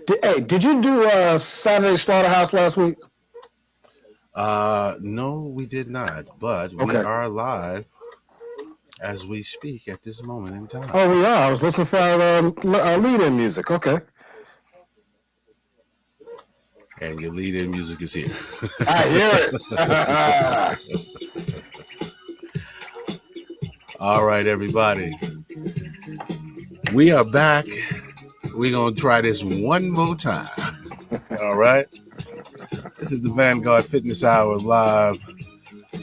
Did you do Saturday Slaughterhouse last week? No, we did not, but we are live as we speak at this moment in time. Oh, we are. I was listening for our lead-in music. Okay. And your lead-in music is here. I hear it. All right, everybody. We are back. We're going to try this one more time. All right. This is the Vanguard Fitness Hour live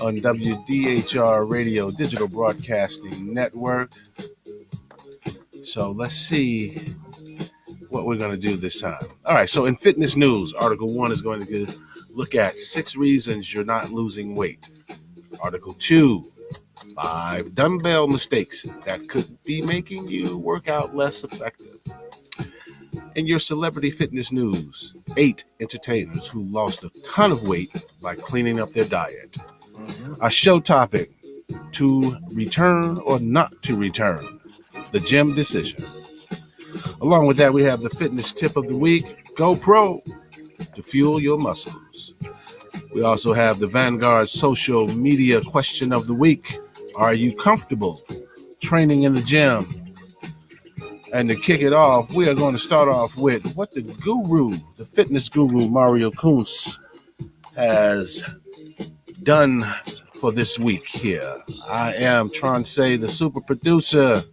on WDHR Radio, Digital Broadcasting Network. So let's see what we're going to do this time. All right. So in fitness news, Article 1 is going to look at 6 reasons you're not losing weight. Article 2, 5 dumbbell mistakes that could be making you work out less effective. In your celebrity fitness news, 8 entertainers who lost a ton of weight by cleaning up their diet. Our show topic, to return or not to return, the gym decision. Along with that, we have the fitness tip of the week, Go Pro, to fuel your muscles. We also have the Vanguard social media question of the week. Are you comfortable training in the gym? And to kick it off, we are going to start off with what the fitness guru, Mario Kuntz, has done for this week here. I am Tronce, the super producer.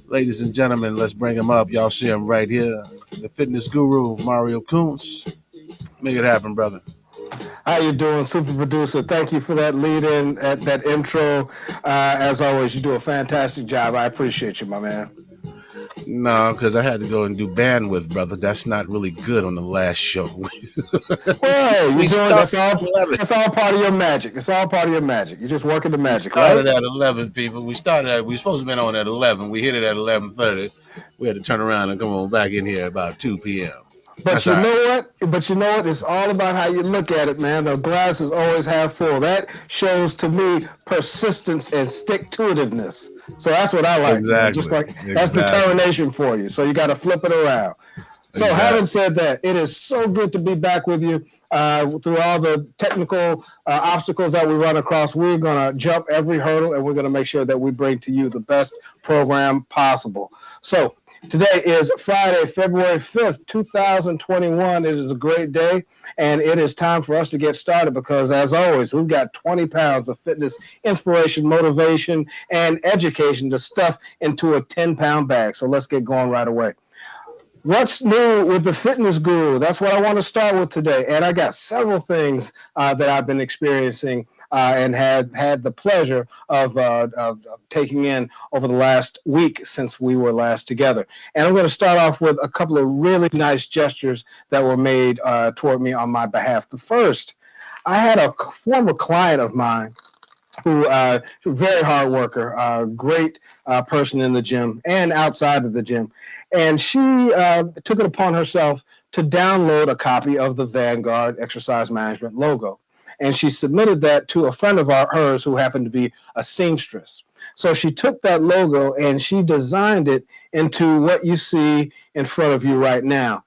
Ladies and gentlemen, let's bring him up. Y'all see him right here. The fitness guru, Mario Kuntz. Make it happen, brother. How you doing, super producer? Thank you for that lead-in, that intro. As always, you do a fantastic job. I appreciate you, my man. No, because I had to go and do bandwidth, brother. That's not really good on the last show. Well, that's all part of your magic. It's all part of your magic. You're just working the magic, right? We started at 11, people. We were supposed to have been on at 11. We hit it at 11:30. We had to turn around and come on back in here about 2 p.m. But you know what? It's all about how you look at it, man. The glass is always half full. That shows to me persistence and stick-to-itiveness. So that's what I like. Exactly. Just like that's determination for you. So you got to flip it around. So having said that, it is so good to be back with you through all the technical obstacles that we run across. We're going to jump every hurdle, and we're going to make sure that we bring to you the best program possible. So today is Friday, February 5th, 2021. It is a great day, and it is time for us to get started because, as always, we've got 20 pounds of fitness, inspiration, motivation, and education to stuff into a 10-pound bag. So let's get going right away. What's new with the fitness guru? That's what I want to start with today. And I got several things that I've been experiencing and had the pleasure of taking in over the last week since we were last together. And I'm going to start off with a couple of really nice gestures that were made toward me on my behalf. The first, I had a former client of mine who very hard worker, great person in the gym and outside of the gym. And she took it upon herself to download a copy of the Vanguard Exercise Management logo. And she submitted that to a friend of hers who happened to be a seamstress. So she took that logo and she designed it into what you see in front of you right now.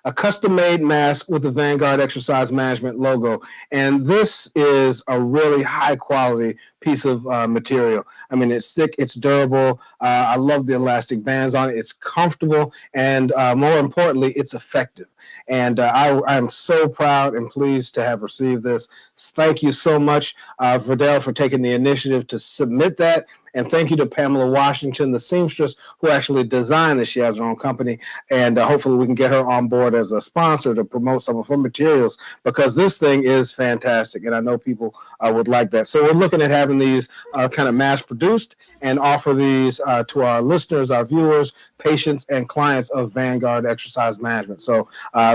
A custom-made mask with the Vanguard Exercise Management logo. And this is a really high-quality piece of material. I mean, it's thick, it's durable. I love the elastic bands on it. It's comfortable, and more importantly, it's effective. And I'm so proud and pleased to have received this. Thank you so much, Verdell, for taking the initiative to submit that. And thank you to Pamela Washington, the seamstress, who actually designed this. She has her own company. And hopefully we can get her on board as a sponsor to promote some of her materials because this thing is fantastic. And I know people would like that. So we're looking at having these kind of mass produced and offer these to our listeners, our viewers, patients, and clients of Vanguard Exercise Management. So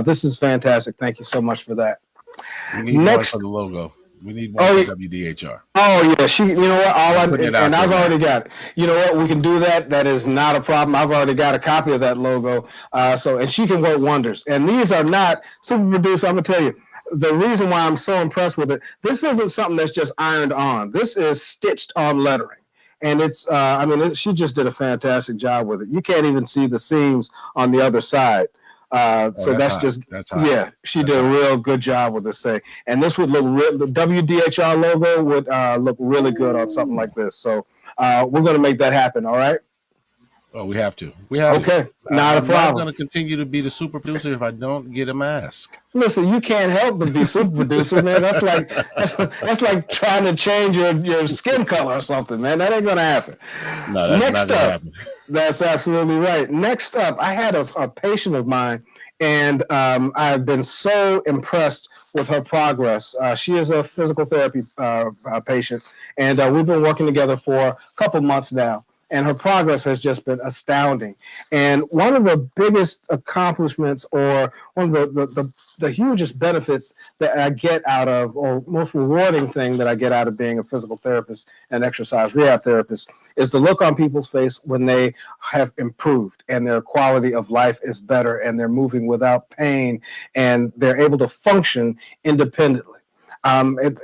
this is fantastic. Thank you so much for that. We need one for the logo. We need one for WDHR. Oh yeah, you know what? I've already got it. You know what? We can do that. That is not a problem. I've already got a copy of that logo. And she can work wonders. And these are not super producer. I'm gonna tell you. The reason why I'm so impressed with it, this isn't something that's just ironed on. This is stitched on lettering. and it's she just did a fantastic job with it. You can't even see the seams on the other side. So that's she did a real good job with this thing. And this would look the WDHR logo would look really good on something like this. So we're going to make that happen. All right. Oh, we have to. Okay, not a problem. I'm not going to continue to be the super producer if I don't get a mask. Listen, you can't help but be super producer, man. That's like trying to change your skin color or something, man. That ain't going to happen. No, that's not going to happen. That's absolutely right. Next up, I had a patient of mine, and I've been so impressed with her progress. She is a physical therapy patient, and we've been working together for a couple months now. And her progress has just been astounding. And one of the biggest accomplishments, or one of the hugest benefits that I get out of, or most rewarding thing that I get out of being a physical therapist and exercise rehab therapist, is the look on people's face when they have improved and their quality of life is better and they're moving without pain and they're able to function independently.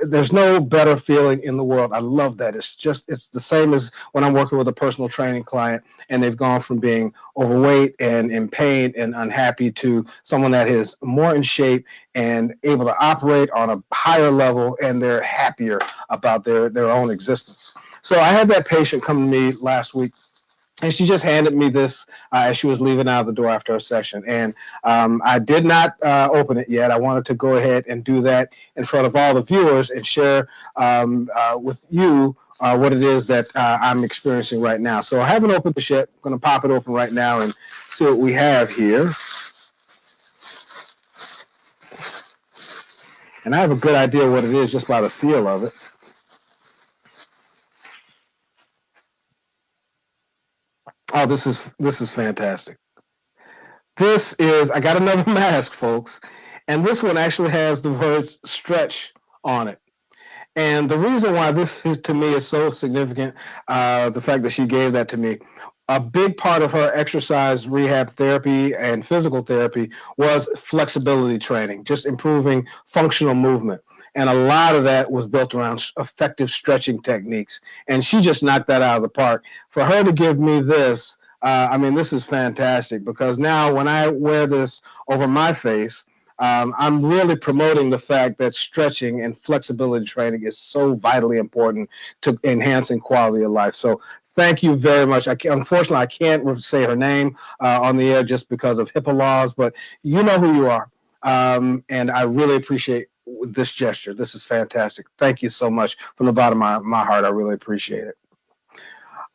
There's no better feeling in the world. I love that. It's the same as when I'm working with a personal training client and they've gone from being overweight and in pain and unhappy to someone that is more in shape and able to operate on a higher level, and they're happier about their own existence. So I had that patient come to me last week, and she just handed me this as she was leaving out of the door after her session. And I did not open it yet. I wanted to go ahead and do that in front of all the viewers and share with you what it is that I'm experiencing right now. So I haven't opened this yet. I'm going to pop it open right now and see what we have here. And I have a good idea what it is just by the feel of it. Oh, this is fantastic. I got another mask, folks, and this one actually has the words stretch on it. And the reason why this to me is so significant, the fact that she gave that to me, a big part of her exercise rehab therapy and physical therapy was flexibility training, just improving functional movement. And a lot of that was built around effective stretching techniques. And she just knocked that out of the park. For her to give me this, this is fantastic, because now when I wear this over my face, I'm really promoting the fact that stretching and flexibility training is so vitally important to enhancing quality of life. So thank you very much. Unfortunately, I can't say her name on the air just because of HIPAA laws, but you know who you are. And I really appreciate this gesture. This is fantastic. Thank you so much from the bottom of my heart. I really appreciate it.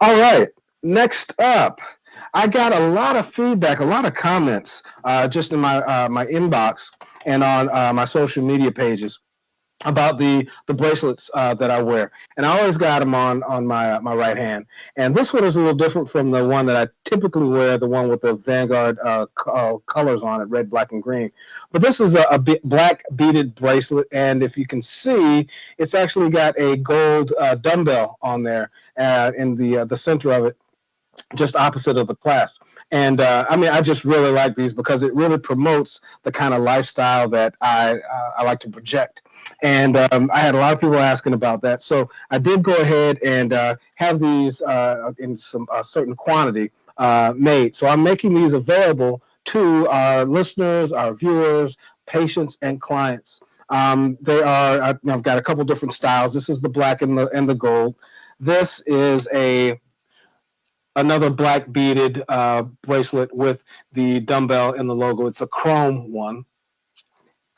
All right. Next up, I got a lot of feedback, a lot of comments just in my my inbox and on my social media pages about the bracelets that I wear. And I always got them on my right hand. And this one is a little different from the one that I typically wear, the one with the Vanguard colors on it, red, black, and green. But this is a black beaded bracelet. And if you can see, it's actually got a gold dumbbell on there in the center of it, just opposite of the clasp. And I just really like these because it really promotes the kind of lifestyle that I like to project. And I had a lot of people asking about that. So I did go ahead and have these in some certain quantity made. So I'm making these available to our listeners, our viewers, patients, and clients. They are, I've got a couple different styles. This is the black and the gold. This is another black beaded bracelet with the dumbbell in the logo. It's a chrome one.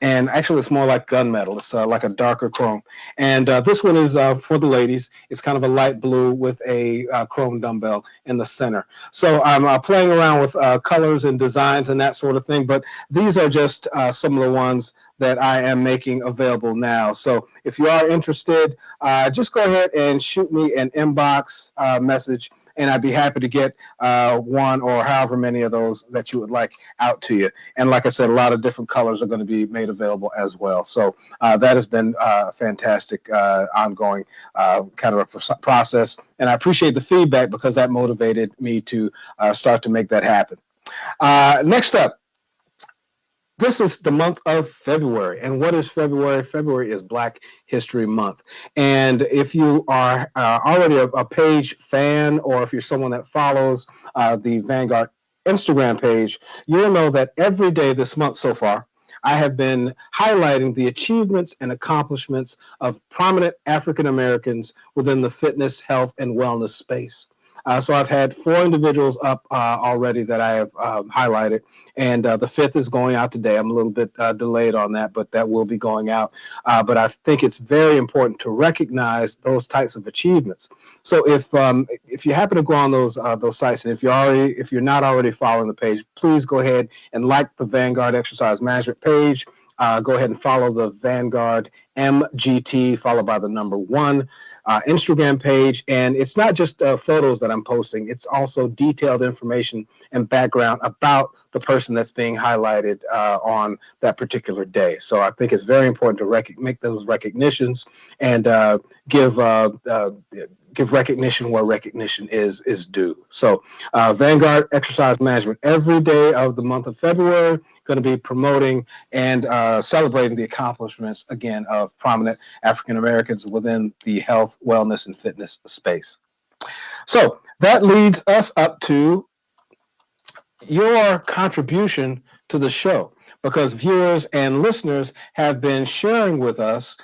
And actually, it's more like gunmetal. It's like a darker chrome. And this one is for the ladies. It's kind of a light blue with a chrome dumbbell in the center. So I'm playing around with colors and designs and that sort of thing. But these are just some of the ones that I am making available now. So if you are interested, just go ahead and shoot me an inbox message, and I'd be happy to get one or however many of those that you would like out to you. And like I said, a lot of different colors are going to be made available as well. So that has been a fantastic ongoing kind of a process. And I appreciate the feedback because that motivated me to start to make that happen. Next up, This is the month of February. And what is February? February is Black History Month. And if you are already a page fan, or if you're someone that follows the Vanguard Instagram page, you'll know that every day this month so far, I have been highlighting the achievements and accomplishments of prominent African Americans within the fitness, health, and wellness space. So I've had 4 individuals up already that I have highlighted, and the 5th is going out today. I'm a little bit delayed on that, but that will be going out. But I think it's very important to recognize those types of achievements. So if you happen to go on those sites, and if you're not already following the page, please go ahead and like the Vanguard Exercise Management page. Go ahead and follow the Vanguard MGT, followed by the number 1. Instagram page, and it's not just photos that I'm posting, it's also detailed information and background about the person that's being highlighted on that particular day. So I think it's very important to make those recognitions and give recognition where recognition is due. So Vanguard Exercise Management, every day of the month of February, going to be promoting and celebrating the accomplishments, again, of prominent African Americans within the health, wellness, and fitness space. So that leads us up to your contribution to the show, because viewers and listeners have been sharing with us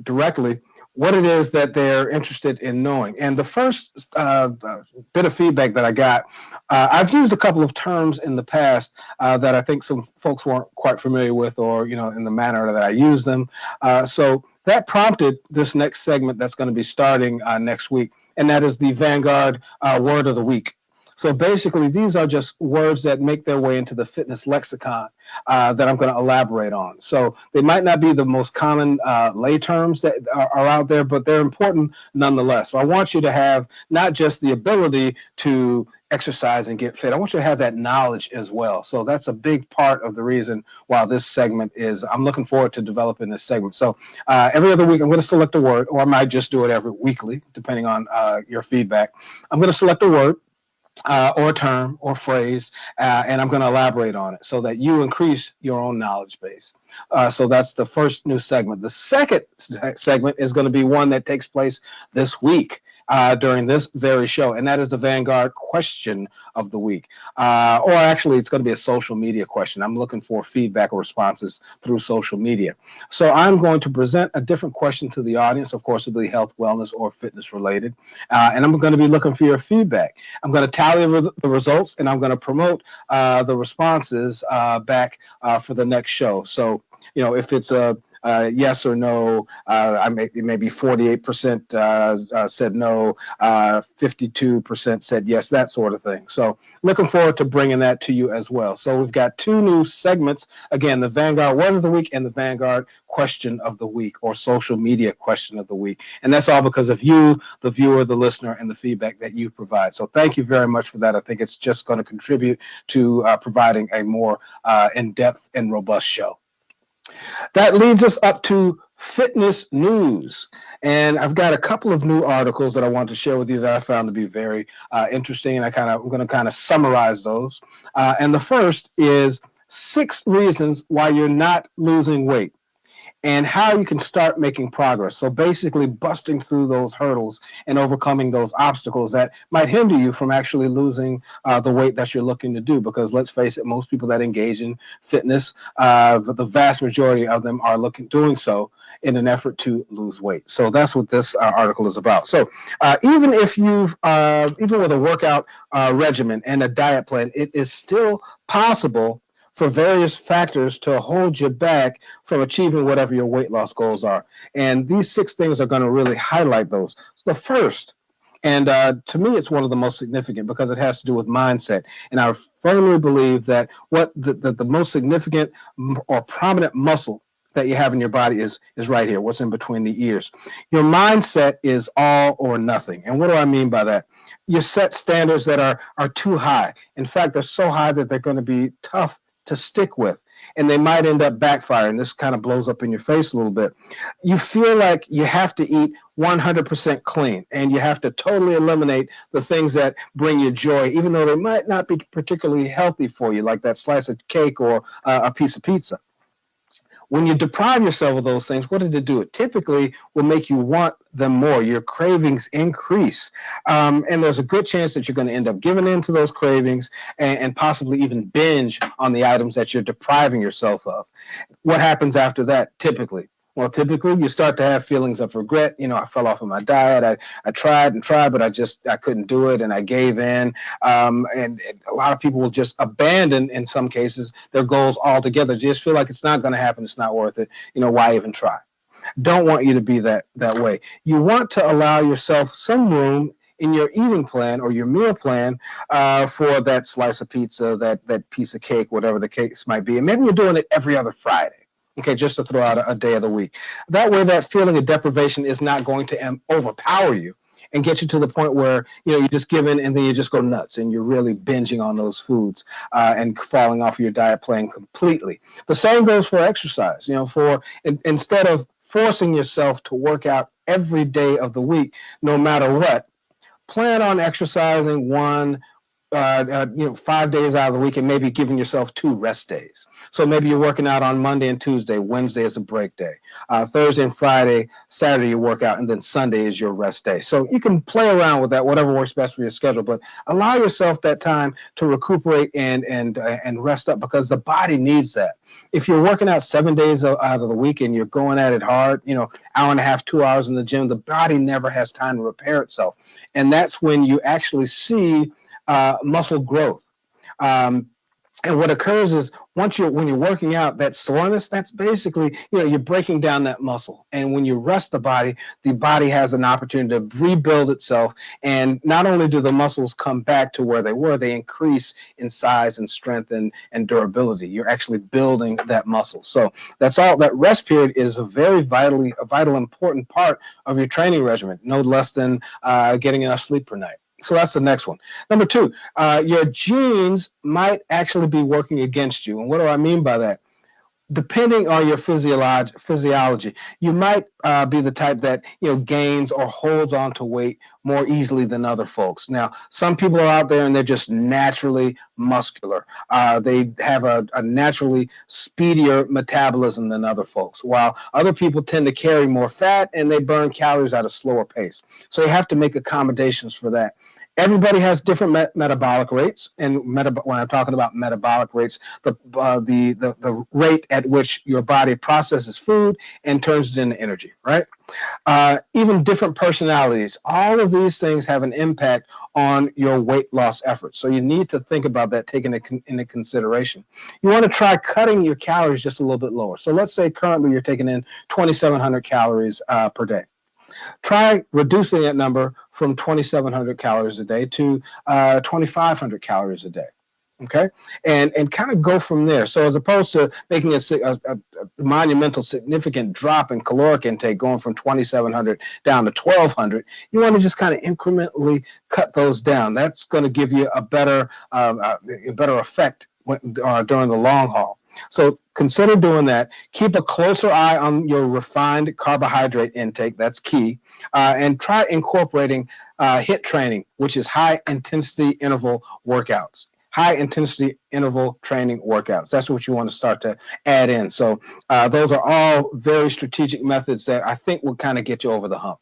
directly what it is that they're interested in knowing. And the first bit of feedback that I got, I've used a couple of terms in the past that I think some folks weren't quite familiar with, or, in the manner that I use them. So that prompted this next segment that's going to be starting next week, and that is the Vanguard Word of the Week. So basically, these are just words that make their way into the fitness lexicon that I'm going to elaborate on. So they might not be the most common lay terms that are out there, but they're important nonetheless. So I want you to have not just the ability to exercise and get fit. I want you to have that knowledge as well. So that's a big part of the reason why this segment is, I'm looking forward to developing this segment. So every other week, I'm going to select a word, or I might just do it every weekly, depending on your feedback. I'm going to select a word, or a term or phrase, and I'm going to elaborate on it so that you increase your own knowledge base. So that's the first new segment. The second segment is going to be one that takes place this week during this very show, and that is the Vanguard Question of the Week. Or actually, it's going to be a social media question. I'm looking for feedback or responses through social media. So I'm going to present a different question to the audience. Of course, it'll be health, wellness, or fitness related. And I'm going to be looking for your feedback. I'm going to tally the results, and I'm going to promote the responses back for the next show. So, if it's a yes or no, maybe 48% said no, 52% said yes, that sort of thing. So looking forward to bringing that to you as well. So we've got 2 new segments, again, the Vanguard Word of the Week and the Vanguard Question of the Week, or social media question of the week. And that's all because of you, the viewer, the listener, and the feedback that you provide. So thank you very much for that. I think it's just going to contribute to providing a more in-depth and robust show. That leads us up to fitness news. And I've got a couple of new articles that I want to share with you that I found to be very interesting. And I'm going to kind of summarize those. And the first is 6 reasons why you're not losing weight, and how you can start making progress. So basically busting through those hurdles and overcoming those obstacles that might hinder you from actually losing the weight that you're looking to do. Because let's face it, most people that engage in fitness, the vast majority of them are doing so in an effort to lose weight. So that's what this article is about. So even if even with a workout regimen and a diet plan, it is still possible for various factors to hold you back from achieving whatever your weight loss goals are. And these 6 things are going to really highlight those. So the first, and to me, it's one of the most significant because it has to do with mindset. And I firmly believe that what the most significant or prominent muscle that you have in your body is right here, what's in between the ears. Your mindset is all or nothing. And what do I mean by that? You set standards that are too high. In fact, they're so high that they're going to be tough to stick with, and they might end up backfiring. This kind of blows up in your face a little bit. You feel like you have to eat 100% clean, and you have to totally eliminate the things that bring you joy, even though they might not be particularly healthy for you, like that slice of cake or a piece of pizza. When you deprive yourself of those things, what did it do? It typically will make you want them more. Your cravings increase. And there's a good chance that you're going to end up giving in to those cravings and possibly even binge on the items that you're depriving yourself of. What happens after that typically? Well, typically you start to have feelings of regret. I fell off of my diet. I tried and tried, but I couldn't do it, and I gave in. And a lot of people will just abandon, in some cases, their goals altogether. Just feel like it's not going to happen. It's not worth it. Why even try? Don't want you to be that way. You want to allow yourself some room in your eating plan or your meal plan for that slice of pizza, that piece of cake, whatever the case might be. And maybe you're doing it every other Friday. Okay, just to throw out a day of the week. That way, that feeling of deprivation is not going to overpower you and get you to the point where, you just give in and then you just go nuts and you're really binging on those foods and falling off your diet plan completely. The same goes for exercise. Instead of forcing yourself to work out every day of the week, no matter what, plan on exercising 5 days out of the week and maybe giving yourself 2 rest days. So maybe you're working out on Monday and Tuesday, Wednesday is a break day, Thursday and Friday, Saturday you work out, and then Sunday is your rest day. So you can play around with that, whatever works best for your schedule, but allow yourself that time to recuperate and rest up, because the body needs that. If you're working out 7 days out of the week and you're going at it hard, hour and a half, 2 hours in the gym, the body never has time to repair itself. And that's when you actually see muscle growth. And what occurs is when you're working out, that soreness, that's basically, you're breaking down that muscle. And when you rest the body has an opportunity to rebuild itself. And not only do the muscles come back to where they were, they increase in size and strength and durability. You're actually building that muscle. So that's all. That rest period is a vital, important part of your training regimen, no less than getting enough sleep per night. So that's the next one. Number 2, your genes might actually be working against you. And what do I mean by that? Depending on your physiology, you might be the type that gains or holds on to weight more easily than other folks. Now, some people are out there and they're just naturally muscular. They have a naturally speedier metabolism than other folks, while other people tend to carry more fat and they burn calories at a slower pace. So you have to make accommodations for that. Everybody has different metabolic rates, and when I'm talking about metabolic rates, the rate at which your body processes food and turns it into energy, right? Even different personalities. All of these things have an impact on your weight loss efforts. So you need to think about that, taking it into consideration. You want to try cutting your calories just a little bit lower. So let's say currently you're taking in 2,700 calories per day. Try reducing that number from 2,700 calories a day to 2,500 calories a day. Okay, and kind of go from there. So as opposed to making a monumental, significant drop in caloric intake, going from 2,700 down to 1,200, you want to just kind of incrementally cut those down. That's going to give you a better effect during the long haul. So consider doing that. Keep a closer eye on your refined carbohydrate intake. That's key. And try incorporating HIIT training, which is high-intensity interval workouts. High-intensity interval training workouts. That's what you want to start to add in. So those are all very strategic methods that I think will kind of get you over the hump.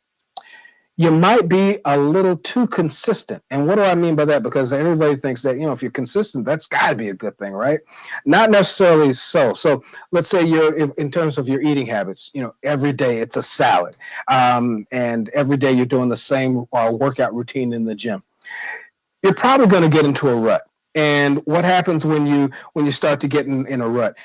You might be a little too consistent. And what do I mean by that? Because everybody thinks that, if you're consistent, that's got to be a good thing, right? Not necessarily so. So let's say in terms of your eating habits, every day it's a salad. And every day you're doing the same workout routine in the gym. You're probably going to get into a rut. And what happens when you start to get in a rut?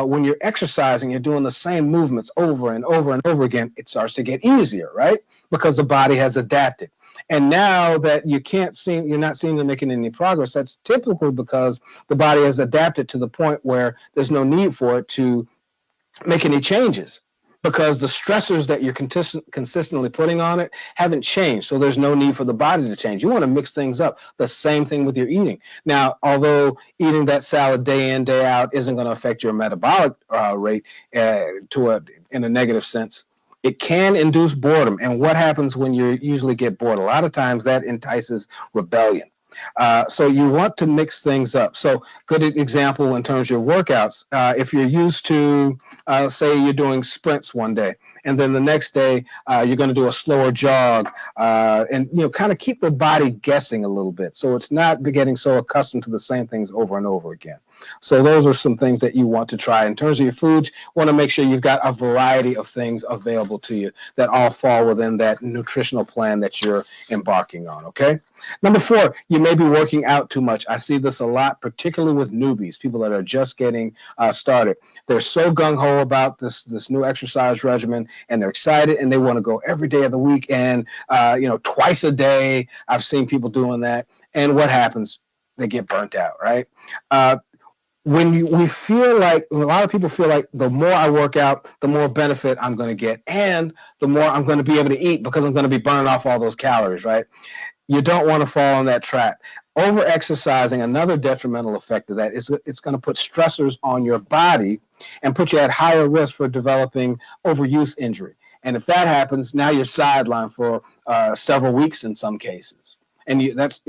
When you're exercising, you're doing the same movements over and over and over again, it starts to get easier, right? Because the body has adapted. And now that you're not seeing to making any progress, that's typically because the body has adapted to the point where there's no need for it to make any changes, because the stressors that you're consistently putting on it haven't changed. So there's no need for the body to change. You want to mix things up. The same thing with your eating. Now, although eating that salad day in, day out isn't going to affect your metabolic rate in a negative sense, It can induce boredom. And what happens when you usually get bored? A lot of times that entices rebellion. So you want to mix things up. So good example in terms of your workouts. If you're used to, say you're doing sprints one day, and then the next day you're going to do a slower jog, and kind of keep the body guessing a little bit, so it's not getting so accustomed to the same things over and over again. So those are some things that you want to try. In terms of your foods, you want to make sure you've got a variety of things available to you that all fall within that nutritional plan that you're embarking on, okay? Number 4, you may be working out too much. I see this a lot, particularly with newbies, people that are just getting started. They're so gung-ho about this new exercise regimen, and they're excited, and they want to go every day of the week and, twice a day. I've seen people doing that. And what happens? They get burnt out, right? We feel like, a lot of people feel like the more I work out, the more benefit I'm going to get, and the more I'm going to be able to eat because I'm going to be burning off all those calories, right? You don't want to fall in that trap. Over-exercising, another detrimental effect of that is it's going to put stressors on your body and put you at higher risk for developing overuse injury. And if that happens, now you're sidelined for several weeks in some cases. And that's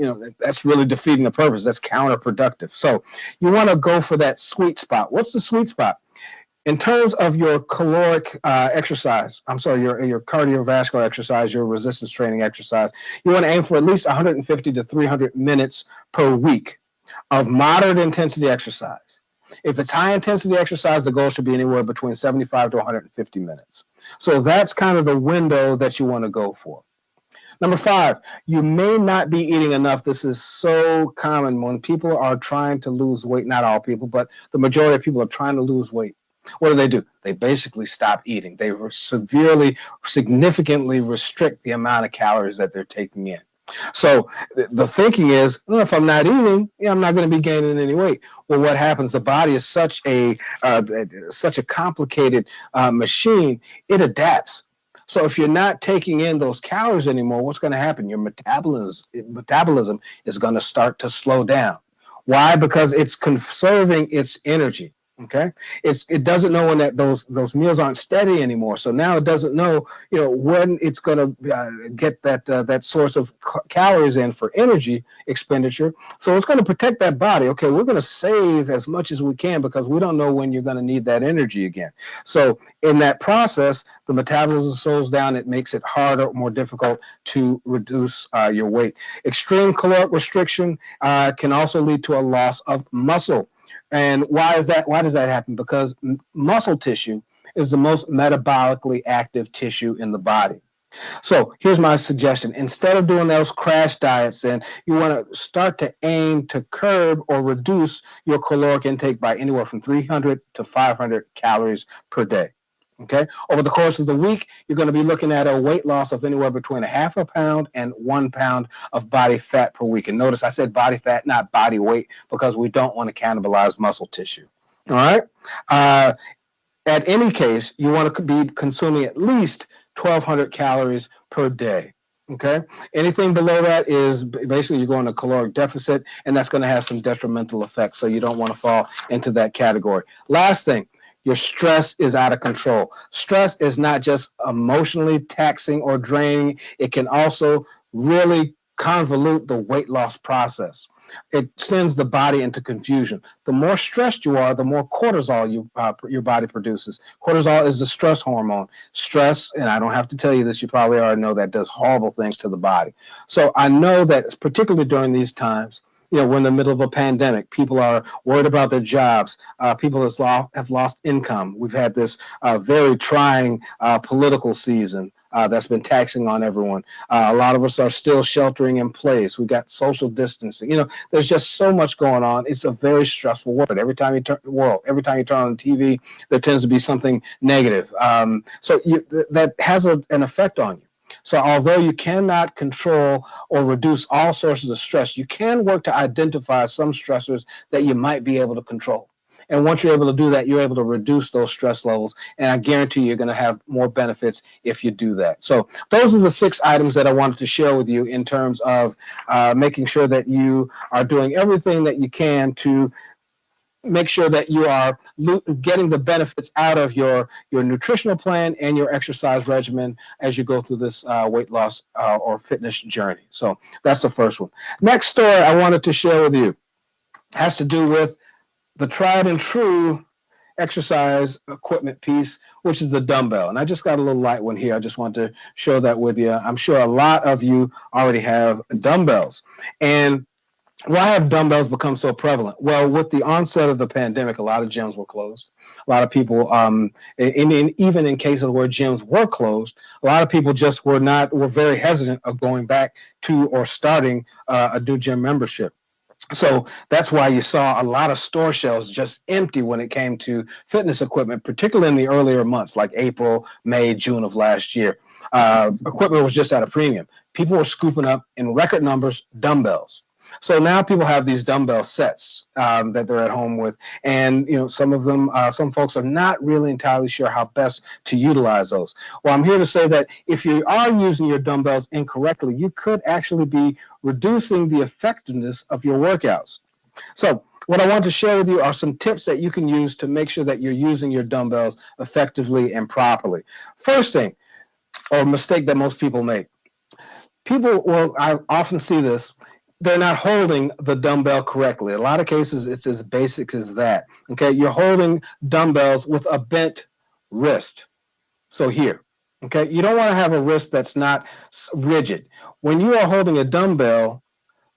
really defeating the purpose. That's counterproductive. So you want to go for that sweet spot. What's the sweet spot? In terms of your caloric exercise, your cardiovascular exercise, your resistance training exercise, you want to aim for at least 150 to 300 minutes per week of moderate intensity exercise. If it's high intensity exercise, the goal should be anywhere between 75 to 150 minutes. So that's kind of the window that you want to go for. Number 5, you may not be eating enough. This is so common when people are trying to lose weight. Not all people, but the majority of people are trying to lose weight. What do? They basically stop eating. They significantly restrict the amount of calories that they're taking in. So the thinking is, well, if I'm not eating, I'm not going to be gaining any weight. Well, what happens? The body is such a complicated machine. It adapts. So if you're not taking in those calories anymore, what's going to happen? Your metabolism is going to start to slow down. Why? Because it's conserving its energy. Okay, it doesn't know when those meals aren't steady anymore. So now it doesn't know, when it's going to get that source of calories in for energy expenditure. So it's going to protect that body. Okay, we're going to save as much as we can because we don't know when you're going to need that energy again. So in that process, the metabolism slows down. It makes it harder, more difficult to reduce your weight. Extreme caloric restriction can also lead to a loss of muscle. And why is that? Why does that happen? Because muscle tissue is the most metabolically active tissue in the body. So here's my suggestion. Instead of doing those crash diets, then you want to start to aim to curb or reduce your caloric intake by anywhere from 300 to 500 calories per day. Okay. Over the course of the week, you're going to be looking at a weight loss of anywhere between 0.5 pound and 1 pound of body fat per week. And notice I said body fat, not body weight, because we don't want to cannibalize muscle tissue. All right. At any case, you want to be consuming at least 1,200 calories per day. Okay. Anything below that is basically you're going to caloric deficit, and that's going to have some detrimental effects. So you don't want to fall into that category. Last thing. Your stress is out of control. Stress is not just emotionally taxing or draining. It can also really convolute the weight loss process. It sends the body into confusion. The more stressed you are, the more cortisol your body produces. Cortisol is the stress hormone. Stress, and I don't have to tell you this, you probably already know that does horrible things to the body. So I know that particularly during these times, we're in the middle of a pandemic. People are worried about their jobs. People have lost income. We've had this very trying political season that's been taxing on everyone. A lot of us are still sheltering in place. We got social distancing. There's just so much going on. It's a very stressful world. Every time you turn on the TV, there tends to be something negative. So that has an effect on you. So although you cannot control or reduce all sources of stress, you can work to identify some stressors that you might be able to control. And once you're able to do that, you're able to reduce those stress levels. And I guarantee you're going to have more benefits if you do that. So those are the 6 items that I wanted to share with you in terms of making sure that you are doing everything that you can to make sure that you are getting the benefits out of your nutritional plan and your exercise regimen as you go through this weight loss or fitness journey. So that's the first one. Next story I wanted to share with you has to do with the tried and true exercise equipment piece, which is the dumbbell. And I just got a little light one here. I just want to show that with you. I'm sure a lot of you already have dumbbells. And why have dumbbells become so prevalent? Well, with the onset of the pandemic, a lot of gyms were closed. A lot of people, even in cases where gyms were closed, a lot of people just were very hesitant of going back to or starting a new gym membership. So that's why you saw a lot of store shelves just empty when it came to fitness equipment, particularly in the earlier months like April, May, June of last year. Equipment was just at a premium. People were scooping up in record numbers dumbbells. So now people have these dumbbell sets that they're at home with, and some of them, some folks are not really entirely sure how best to utilize those. Well, I'm here to say that if you are using your dumbbells incorrectly, you could actually be reducing the effectiveness of your workouts. So what I want to share with you are some tips that you can use to make sure that you're using your dumbbells effectively and properly. First thing, or mistake that most people make. I often see this. They're not holding the dumbbell correctly. In a lot of cases, it's as basic as that. Okay, you're holding dumbbells with a bent wrist. So here, okay, you don't want to have a wrist that's not rigid. When you are holding a dumbbell,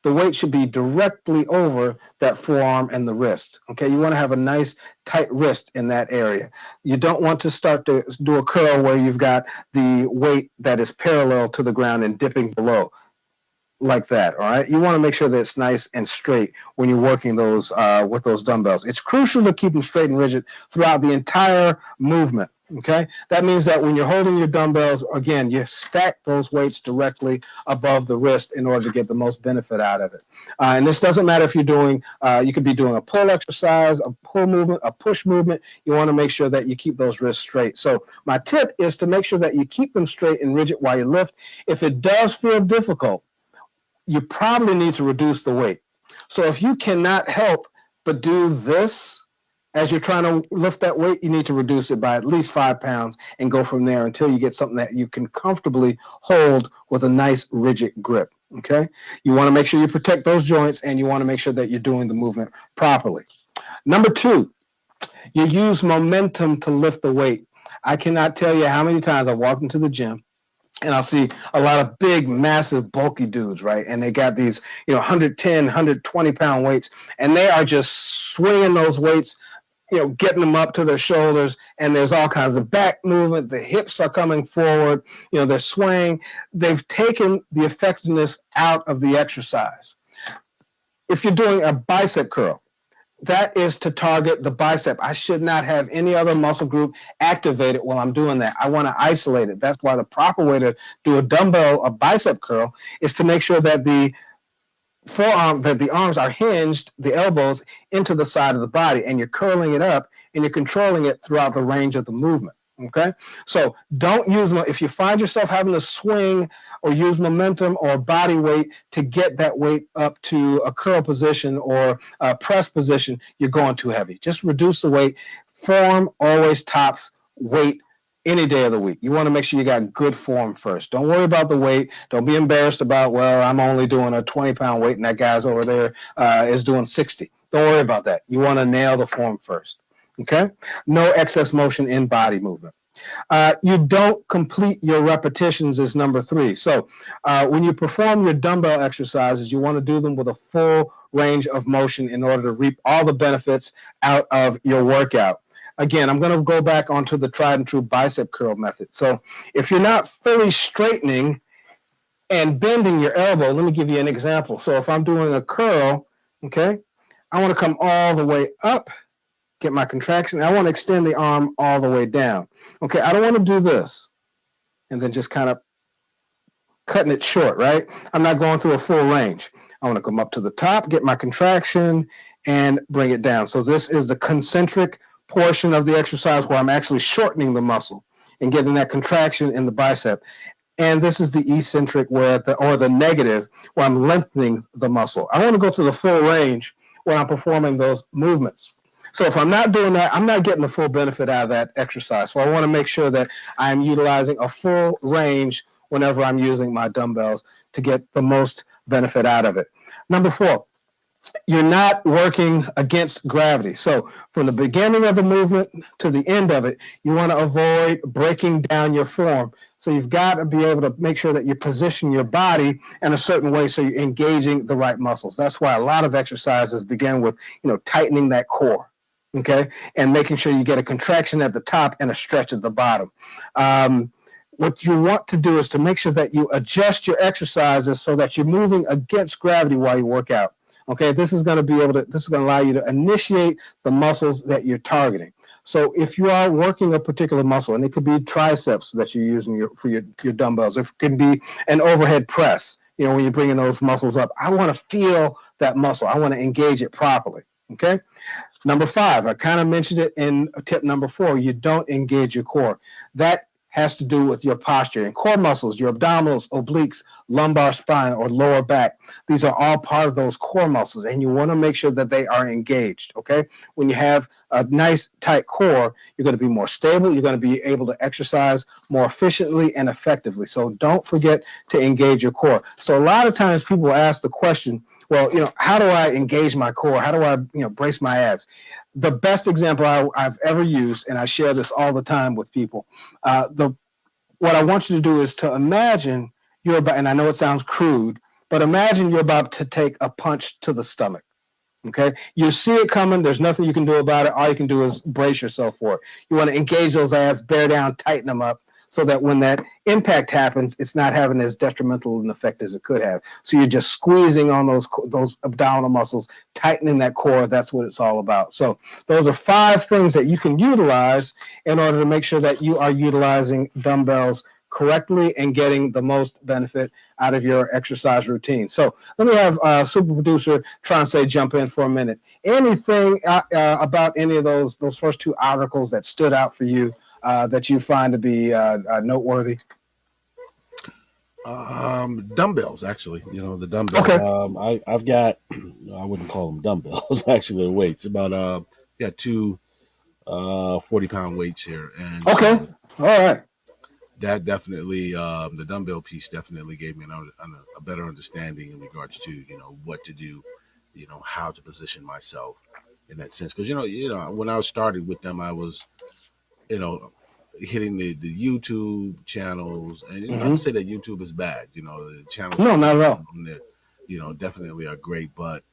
the weight should be directly over that forearm and the wrist. Okay, you want to have a nice tight wrist in that area. You don't want to start to do a curl where you've got the weight that is parallel to the ground and dipping below. Like that, all right? You want to make sure that it's nice and straight when you're working those with those dumbbells. It's crucial to keep them straight and rigid throughout the entire movement, okay? That means that when you're holding your dumbbells, again, you stack those weights directly above the wrist in order to get the most benefit out of it. And this doesn't matter if you're doing, you could be doing a pull exercise, a pull movement, a push movement. You want to make sure that you keep those wrists straight. So my tip is to make sure that you keep them straight and rigid while you lift. If it does feel difficult, you probably need to reduce the weight. So if you cannot help but do this as you're trying to lift that weight, you need to reduce it by at least 5 pounds and go from there until you get something that you can comfortably hold with a nice rigid grip, okay? You want to make sure you protect those joints, and you want to make sure that you're doing the movement properly. Number 2, you use momentum to lift the weight. I cannot tell you how many times I've walked into the gym and I'll see a lot of big, massive, bulky dudes, right? And they got these, 110, 120-pound weights, and they are just swinging those weights, getting them up to their shoulders, and there's all kinds of back movement. The hips are coming forward, they're swaying. They've taken the effectiveness out of the exercise. If you're doing a bicep curl, that is to target the bicep. I should not have any other muscle group activated while I'm doing that. I want to isolate it. That's why the proper way to do a bicep curl, is to make sure that the arms are hinged, the elbows into the side of the body, and you're curling it up and you're controlling it throughout the range of the movement. Okay, so don't use, if you find yourself having to swing or use momentum or body weight to get that weight up to a curl position or a press position, you're going too heavy. Just reduce the weight. Form always tops weight any day of the week. You want to make sure you got good form first. Don't worry about the weight. Don't be embarrassed about, well, I'm only doing a 20-pound weight and that guy's over there is doing 60. Don't worry about that. You want to nail the form first. Okay? No excess motion in body movement. You don't complete your repetitions is number 3. So when you perform your dumbbell exercises, you want to do them with a full range of motion in order to reap all the benefits out of your workout. Again, I'm going to go back onto the tried and true bicep curl method. So if you're not fully straightening and bending your elbow, let me give you an example. So if I'm doing a curl, okay, I want to come all the way up, get my contraction. I want to extend the arm all the way down. Okay, I don't want to do this and then just kind of cutting it short, right? I'm not going through a full range. I want to come up to the top, get my contraction, and bring it down. So this is the concentric portion of the exercise where I'm actually shortening the muscle and getting that contraction in the bicep. And this is the eccentric or the negative where I'm lengthening the muscle. I want to go to the full range when I'm performing those movements. So if I'm not doing that, I'm not getting the full benefit out of that exercise. So I want to make sure that I'm utilizing a full range whenever I'm using my dumbbells to get the most benefit out of it. Number 4, you're not working against gravity. So from the beginning of the movement to the end of it, you want to avoid breaking down your form. So you've got to be able to make sure that you position your body in a certain way so you're engaging the right muscles. That's why a lot of exercises begin with, tightening that core, okay, and making sure you get a contraction at the top and a stretch at the bottom. What you want to do is to make sure that you adjust your exercises so that you're moving against gravity while you work out. Okay, this is going to allow you to initiate the muscles that you're targeting. So if you are working a particular muscle, and it could be triceps that you're using for your dumbbells, it can be an overhead press, when you're bringing those muscles up, I want to feel that muscle. I want to engage it properly, okay? Number 5, I kind of mentioned it in tip number 4, you don't engage your core. That has to do with your posture and core muscles, your abdominals, obliques, lumbar spine, or lower back. These are all part of those core muscles, and you want to make sure that they are engaged, okay? When you have a nice, tight core, you're going to be more stable. You're going to be able to exercise more efficiently and effectively. So don't forget to engage your core. So a lot of times people ask the question, well, how do I engage my core? How do I, brace my abs? The best example I've ever used, and I share this all the time with people, what I want you to do is to imagine you're about, and I know it sounds crude, but imagine you're about to take a punch to the stomach, okay? You see it coming. There's nothing you can do about it. All you can do is brace yourself for it. You want to engage those abs, bear down, tighten them up, so that when that impact happens, it's not having as detrimental an effect as it could have. So you're just squeezing on those abdominal muscles, tightening that core. That's what it's all about. So those are 5 things that you can utilize in order to make sure that you are utilizing dumbbells correctly and getting the most benefit out of your exercise routine. So let me have super producer Tronce jump in for a minute. Anything about any of those first 2 articles that stood out for you that you find to be noteworthy? Dumbbells, actually. The dumbbells. Okay. I've got, I wouldn't call them dumbbells, actually, weights. About got 2 40-pound weights here. And okay. So all right. That definitely, the dumbbell piece definitely gave me a better understanding in regards to, what to do, how to position myself in that sense. Because, when I started with them, I was, hitting the YouTube channels, and not to say that YouTube is bad, the channels. No, not at all. That, definitely are great, but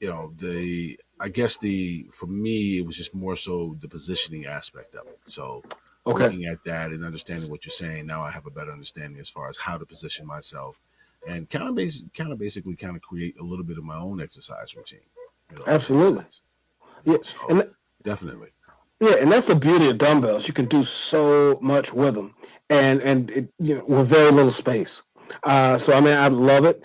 I guess for me, it was just more so the positioning aspect of it. So looking at that and understanding what you're saying, now I have a better understanding as far as how to position myself and kind of basically create a little bit of my own exercise routine. Absolutely. Yeah, so, definitely. Yeah, and that's the beauty of dumbbells. You can do so much with them, and it, with very little space. So I mean, I love it.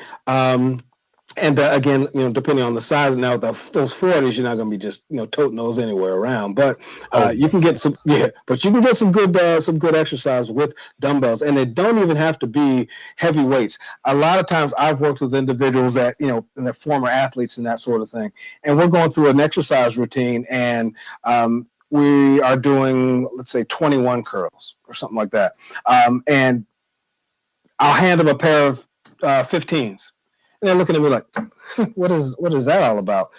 And again, depending on the size, now those 40s, you're not going to be just toting those anywhere around. But you can get some, but you can get some good exercise with dumbbells, and they don't even have to be heavy weights. A lot of times, I've worked with individuals that and they're former athletes and that sort of thing, and we're going through an exercise routine, and we are doing, let's say, 21 curls or something like that, and I'll hand them a pair of 15s. And they're looking at me like, what is that all about?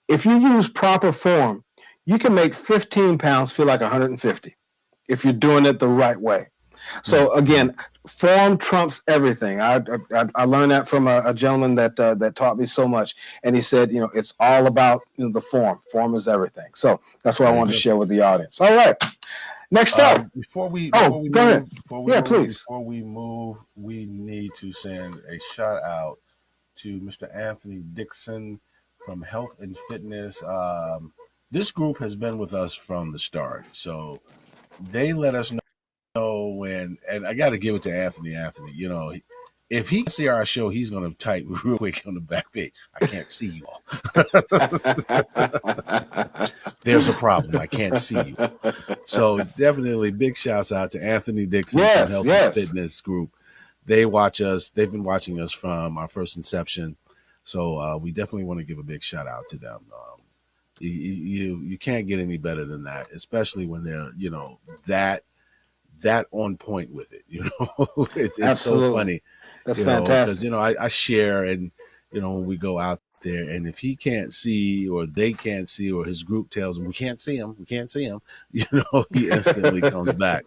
If you use proper form, you can make 15 pounds feel like 150 if you're doing it the right way. So again, form trumps everything. I learned that from a gentleman that taught me so much, and he said, it's all about the form. Form is everything. So that's what I wanted to share with the audience. All right. Next up. Before we move, we need to send a shout out to Mr. Anthony Dixon from Health and Fitness. This group has been with us from the start, so they let us know when, and I got to give it to Anthony. If he can see our show, he's going to type real quick on the back page. I can't see you all. There's a problem. I can't see you. So definitely big shouts out to Anthony Dixon from Health and Fitness Group. They watch us. They've been watching us from our first inception. So we definitely want to give a big shout out to them. You can't get any better than that, especially when they're, that on point with it. It's so funny. That's fantastic. Because I share, and when we go out there, and if he can't see, or they can't see, or his group tells him we can't see him, he instantly comes back.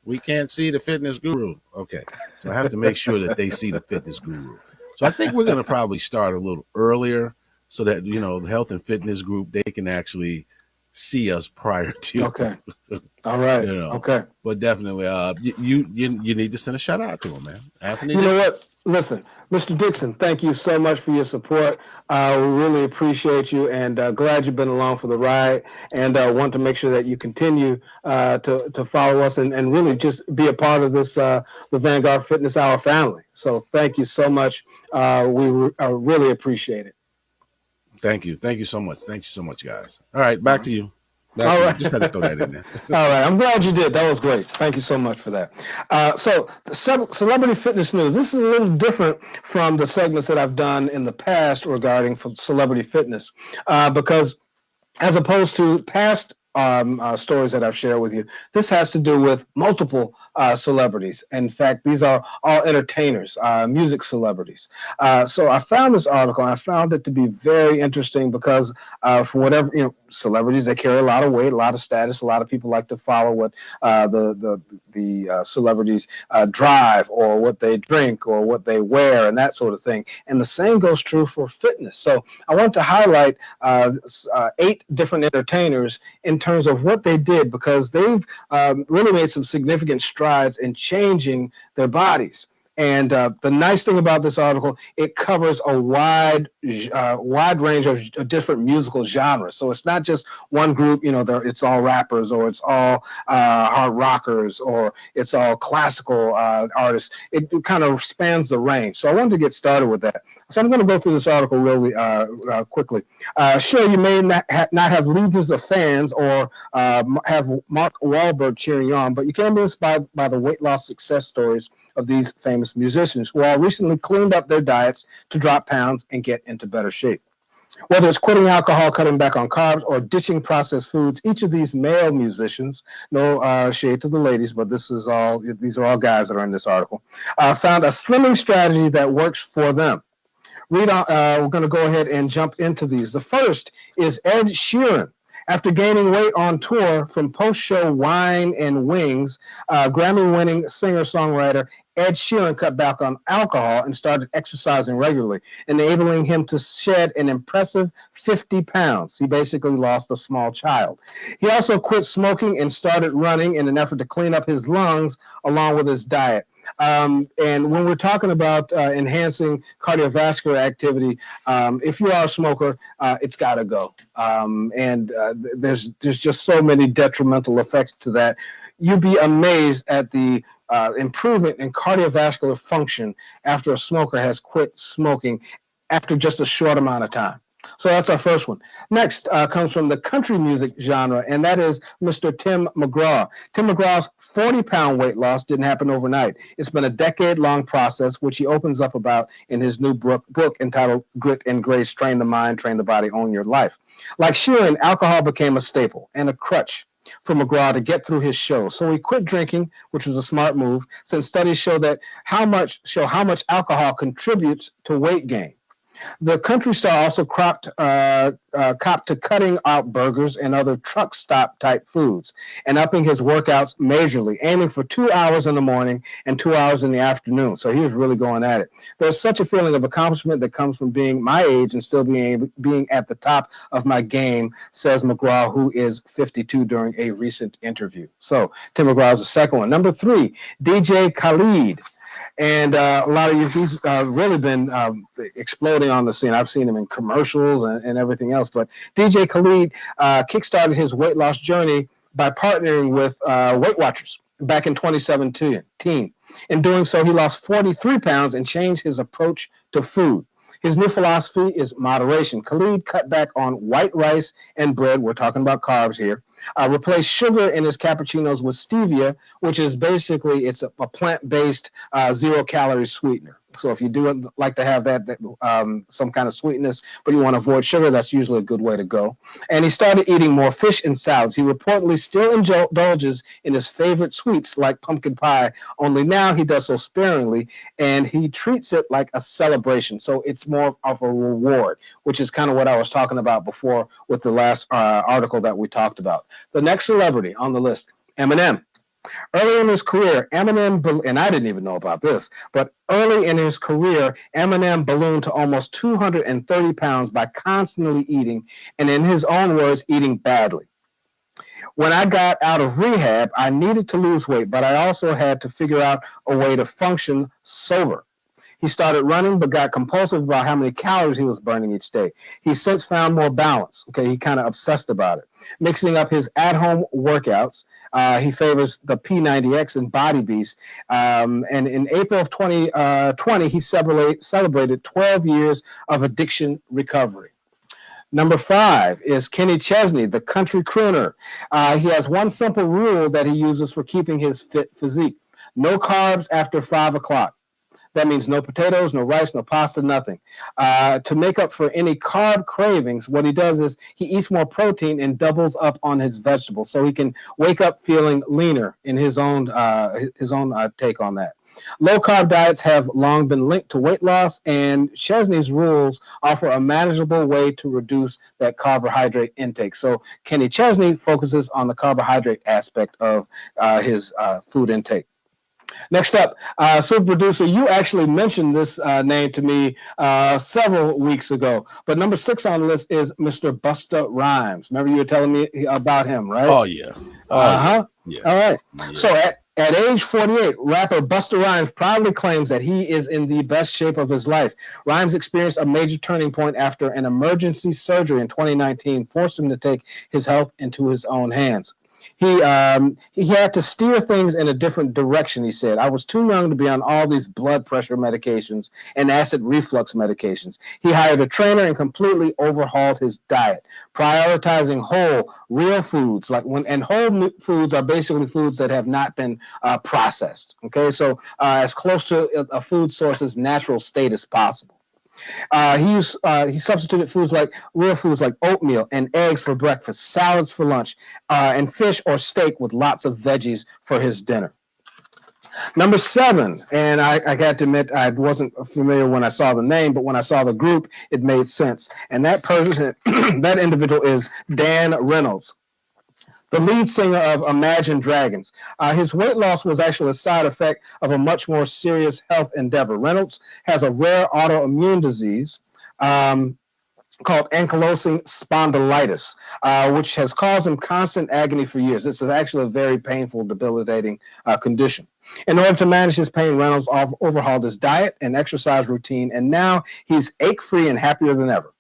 We can't see the fitness guru. Okay, so I have to make sure that they see the fitness guru. So I think we're going to probably start a little earlier, so that the health and fitness group, they can actually see us prior to. Okay. All right. Okay. But definitely, you need to send a shout out to him, man. Anthony. You know what? Listen, Mr. Dixon, thank you so much for your support. We really appreciate you, and glad you've been along for the ride, and want to make sure that you continue to follow us and really just be a part of this the Vanguard Fitness Hour family. So thank you so much. We really appreciate it. Thank you so much. Thank you so much, guys. All right, back to you. All right. Just had to throw that in there. All right. I'm glad you did. That was great. Thank you so much for that. So the celebrity fitness news. This is a little different from the segments that I've done in the past regarding celebrity fitness, because as opposed to past stories that I've shared with you, this has to do with multiple celebrities. In fact, these are all entertainers, music celebrities. So I found this article, and I found it to be very interesting because for whatever, celebrities, they carry a lot of weight, a lot of status. A lot of people like to follow what the celebrities drive, or what they drink, or what they wear, and that sort of thing. And the same goes true for fitness. So I want to highlight 8 different entertainers in terms of what they did, because they've really made some significant strides in changing their bodies. And the nice thing about this article, it covers a wide range of different musical genres. So it's not just one group, it's all rappers, or it's all hard rockers, or it's all classical artists. It kind of spans the range. So I wanted to get started with that. So I'm going to go through this article really quickly. Sure, you may not have legions of fans, or have Mark Wahlberg cheering you on, but you can be inspired by the weight loss success stories of these famous musicians who all recently cleaned up their diets to drop pounds and get into better shape. Whether it's quitting alcohol, cutting back on carbs, or ditching processed foods, each of these male musicians, no shade to the ladies, but these are all guys that are in this article, found a slimming strategy that works for them. We're going to go ahead and jump into these. The first is Ed Sheeran. After gaining weight on tour from post-show Wine and Wings, Grammy-winning singer-songwriter Ed Sheeran cut back on alcohol and started exercising regularly, enabling him to shed an impressive 50 pounds. He basically lost a small child. He also quit smoking and started running in an effort to clean up his lungs along with his diet. And when we're talking about enhancing cardiovascular activity, if you are a smoker, it's got to go. There's just so many detrimental effects to that. You'd be amazed at the improvement in cardiovascular function after a smoker has quit smoking after just a short amount of time. So that's our first one. Next comes from the country music genre, and that is Mr. Tim Mcgraw. Tim Mcgraw's 40-pound weight loss didn't happen overnight. It's been a decade-long process, which he opens up about in his new book entitled Grit and Grace, Train the Mind, Train the Body, Own Your Life. Like Sheeran, alcohol became a staple and a crutch for Mcgraw to get through his show. So he quit drinking, which was a smart move, since studies show how much alcohol contributes to weight gain. The country star also copped to cutting out burgers and other truck stop type foods and upping his workouts majorly, aiming for 2 hours in the morning and 2 hours in the afternoon. So he was really going at it. There's such a feeling of accomplishment that comes from being my age and still being at the top of my game, says Mcgraw, who is 52 during a recent interview. So Tim Mcgraw is the second one. Number 3, DJ Khaled. And a lot of you, he's really been exploding on the scene. I've seen him in commercials and everything else. But DJ Khaled kickstarted his weight loss journey by partnering with Weight Watchers back in 2017. In doing so, he lost 43 pounds and changed his approach to food. His new philosophy is moderation. Khaled cut back on white rice and bread. We're talking about carbs here. Replaced sugar in his cappuccinos with stevia, which is basically it's a plant-based zero-calorie sweetener. So if you do like to have that some kind of sweetness, but you want to avoid sugar, that's usually a good way to go. And he started eating more fish and salads. He reportedly still indulges in his favorite sweets like pumpkin pie, only now he does so sparingly, and he treats it like a celebration. So it's more of a reward, which is kind of what I was talking about before with the last article that we talked about. The next celebrity on the list, Eminem. Early in his career, Eminem, and I didn't even know about this, but early in his career, Eminem ballooned to almost 230 pounds by constantly eating, and in his own words, eating badly. When I got out of rehab, I needed to lose weight, but I also had to figure out a way to function sober. He started running, but got compulsive about how many calories he was burning each day. He's since found more balance. Okay, he kind of obsessed about it. Mixing up his at-home workouts, he favors the P90X and Body Beast. And in April of 2020, he celebrated 12 years of addiction recovery. Number 5 is Kenny Chesney, the country crooner. He has one simple rule that he uses for keeping his fit physique. No carbs after 5 o'clock. That means no potatoes, no rice, no pasta, nothing. To make up for any carb cravings, what he does is he eats more protein and doubles up on his vegetables, so he can wake up feeling leaner in his own take on that. Low-carb diets have long been linked to weight loss, and Chesney's rules offer a manageable way to reduce that carbohydrate intake. So Kenny Chesney focuses on the carbohydrate aspect of his food intake. Next up, super producer, you actually mentioned this name to me several weeks ago, but number 6 on the list is Mr. Busta Rhymes. Remember you were telling me about him, right? Oh, yeah. Yeah. All right. Yeah. So at age 48, rapper Busta Rhymes proudly claims that he is in the best shape of his life. Rhymes experienced a major turning point after an emergency surgery in 2019 forced him to take his health into his own hands. He had to steer things in a different direction, he said. I was too young to be on all these blood pressure medications and acid reflux medications. He hired a trainer and completely overhauled his diet, prioritizing whole, real foods. Whole foods are basically foods that have not been processed. Okay, so as close to a food source's natural state as possible. He substituted real foods like oatmeal and eggs for breakfast, salads for lunch, and fish or steak with lots of veggies for his dinner. Number 7, and I got to admit I wasn't familiar when I saw the name, but when I saw the group, it made sense. And that person, that individual is Dan Reynolds, the lead singer of Imagine Dragons. His weight loss was actually a side effect of a much more serious health endeavor. Reynolds has a rare autoimmune disease called ankylosing spondylitis, which has caused him constant agony for years. It's actually a very painful, debilitating condition. In order to manage his pain, Reynolds overhauled his diet and exercise routine, and now he's ache-free and happier than ever.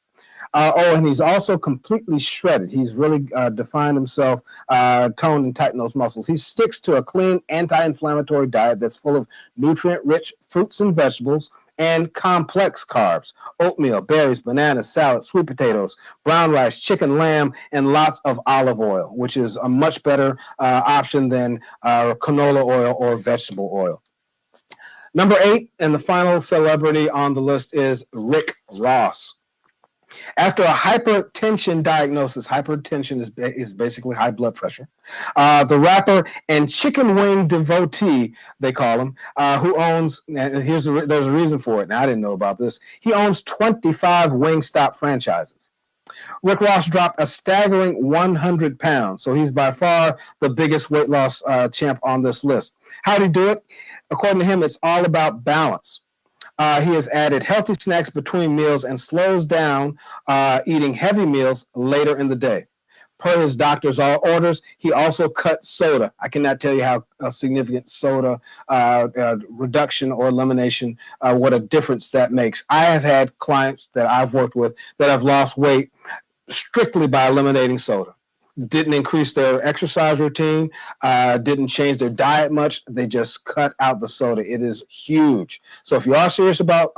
And he's also completely shredded. He's really defined himself, toned and tightened those muscles. He sticks to a clean, anti-inflammatory diet that's full of nutrient-rich fruits and vegetables and complex carbs: oatmeal, berries, bananas, salad, sweet potatoes, brown rice, chicken, lamb, and lots of olive oil, which is a much better option than canola oil or vegetable oil. Number 8, and the final celebrity on the list is Rick Ross. After a hypertension diagnosis, hypertension is basically high blood pressure, the rapper and chicken wing devotee, they call him, who owns, and there's a reason for it, and I didn't know about this, he owns 25 Wingstop franchises. Rick Ross dropped a staggering 100 pounds, so he's by far the biggest weight loss champ on this list. How did he do it? According to him, it's all about balance. He has added healthy snacks between meals and slows down eating heavy meals later in the day. Per his doctor's orders, he also cut soda. I cannot tell you how significant soda reduction or elimination, what a difference that makes. I have had clients that I've worked with that have lost weight strictly by eliminating soda. didn't increase their exercise routine, didn't change their diet much. They just cut out the soda. It is huge. So if you are serious about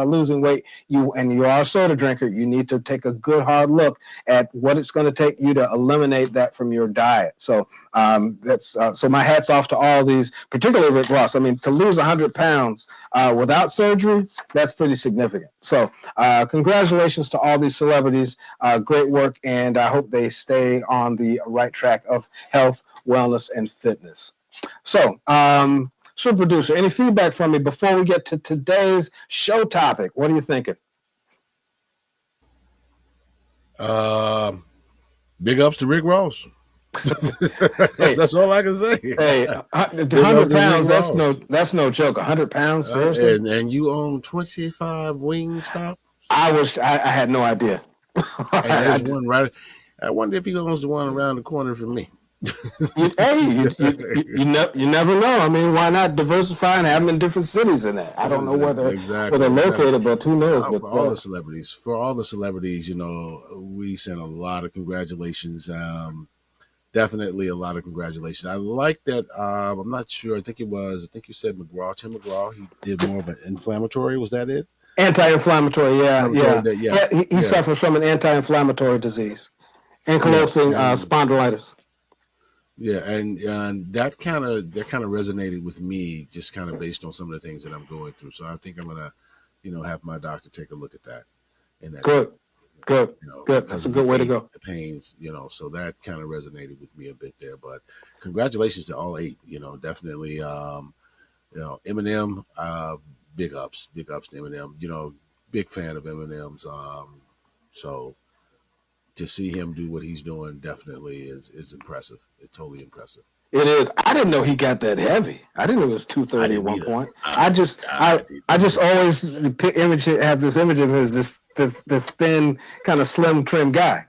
losing weight, you are a soda drinker, you need to take a good hard look at what it's going to take you to eliminate that from your diet. So so my hat's off to all these, particularly Rick Ross. I mean, to lose 100 pounds without surgery, that's pretty significant. So congratulations to all these celebrities. Great work, and I hope they stay on the right track of health, wellness, and fitness. So, super producer, any feedback from me before we get to today's show topic? What are you thinking? Big ups to Rick Ross. Hey, that's all I can say. Hey, 100 pounds, that's no joke. 100 pounds, seriously? And you own 25 Wingstop? I had no idea. And there's one right. I wonder if he owns the one around the corner from me. You never know. I mean, why not diversify and have them in different cities in that? I don't know where they're located, but who knows? But for all the celebrities, you know, we send a lot of congratulations. Definitely a lot of congratulations. I like that. I'm not sure. I think you said Mcgraw, Tim Mcgraw. He did more of an inflammatory. Was that it? Anti-inflammatory, yeah. He suffers from an anti-inflammatory disease, ankylosing spondylitis. Yeah, and that kind of resonated with me, just kind of based on some of the things that I'm going through. So I think I'm gonna, have my doctor take a look at that. Good. That's a good way to go. The pains, so that kind of resonated with me a bit there. But congratulations to all 8. Definitely. Eminem. Big ups to Eminem. Big fan of Eminem's. So to see him do what he's doing definitely is impressive. It's totally impressive. It is. I didn't know he got that heavy. I didn't know it was 230 at one point. I just always have this image of him as this thin, kind of slim, trim guy.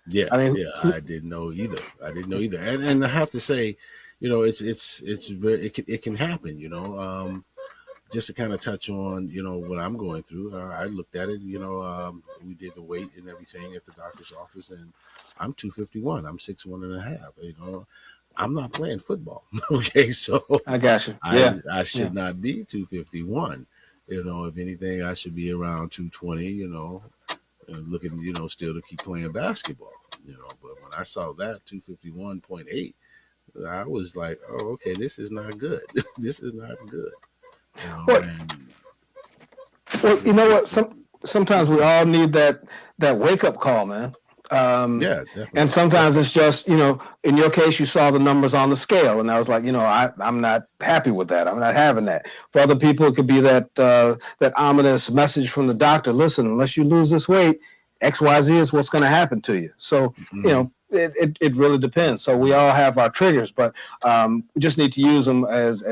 Yeah, I didn't know either. And I have to say, it can happen. Just to kind of touch on, what I'm going through. I looked at it. We did the weight and everything at the doctor's office, and I'm 251. I'm 6'1.5". I'm not playing football. Okay, so I got you. Yeah, I should not be 251. If anything, I should be around 220. And looking, still to keep playing basketball. But when I saw that 251.8, I was like, oh, okay, this is not good. This is not good. Well, you know what? Sometimes we all need that wake up call, man. Definitely. And sometimes it's just, in your case, you saw the numbers on the scale, and I was like, I'm not happy with that. I'm not having that. For other people, it could be that ominous message from the doctor. Listen, unless you lose this weight, XYZ is what's going to happen to you. So, it really depends. So we all have our triggers, but we just need to use them as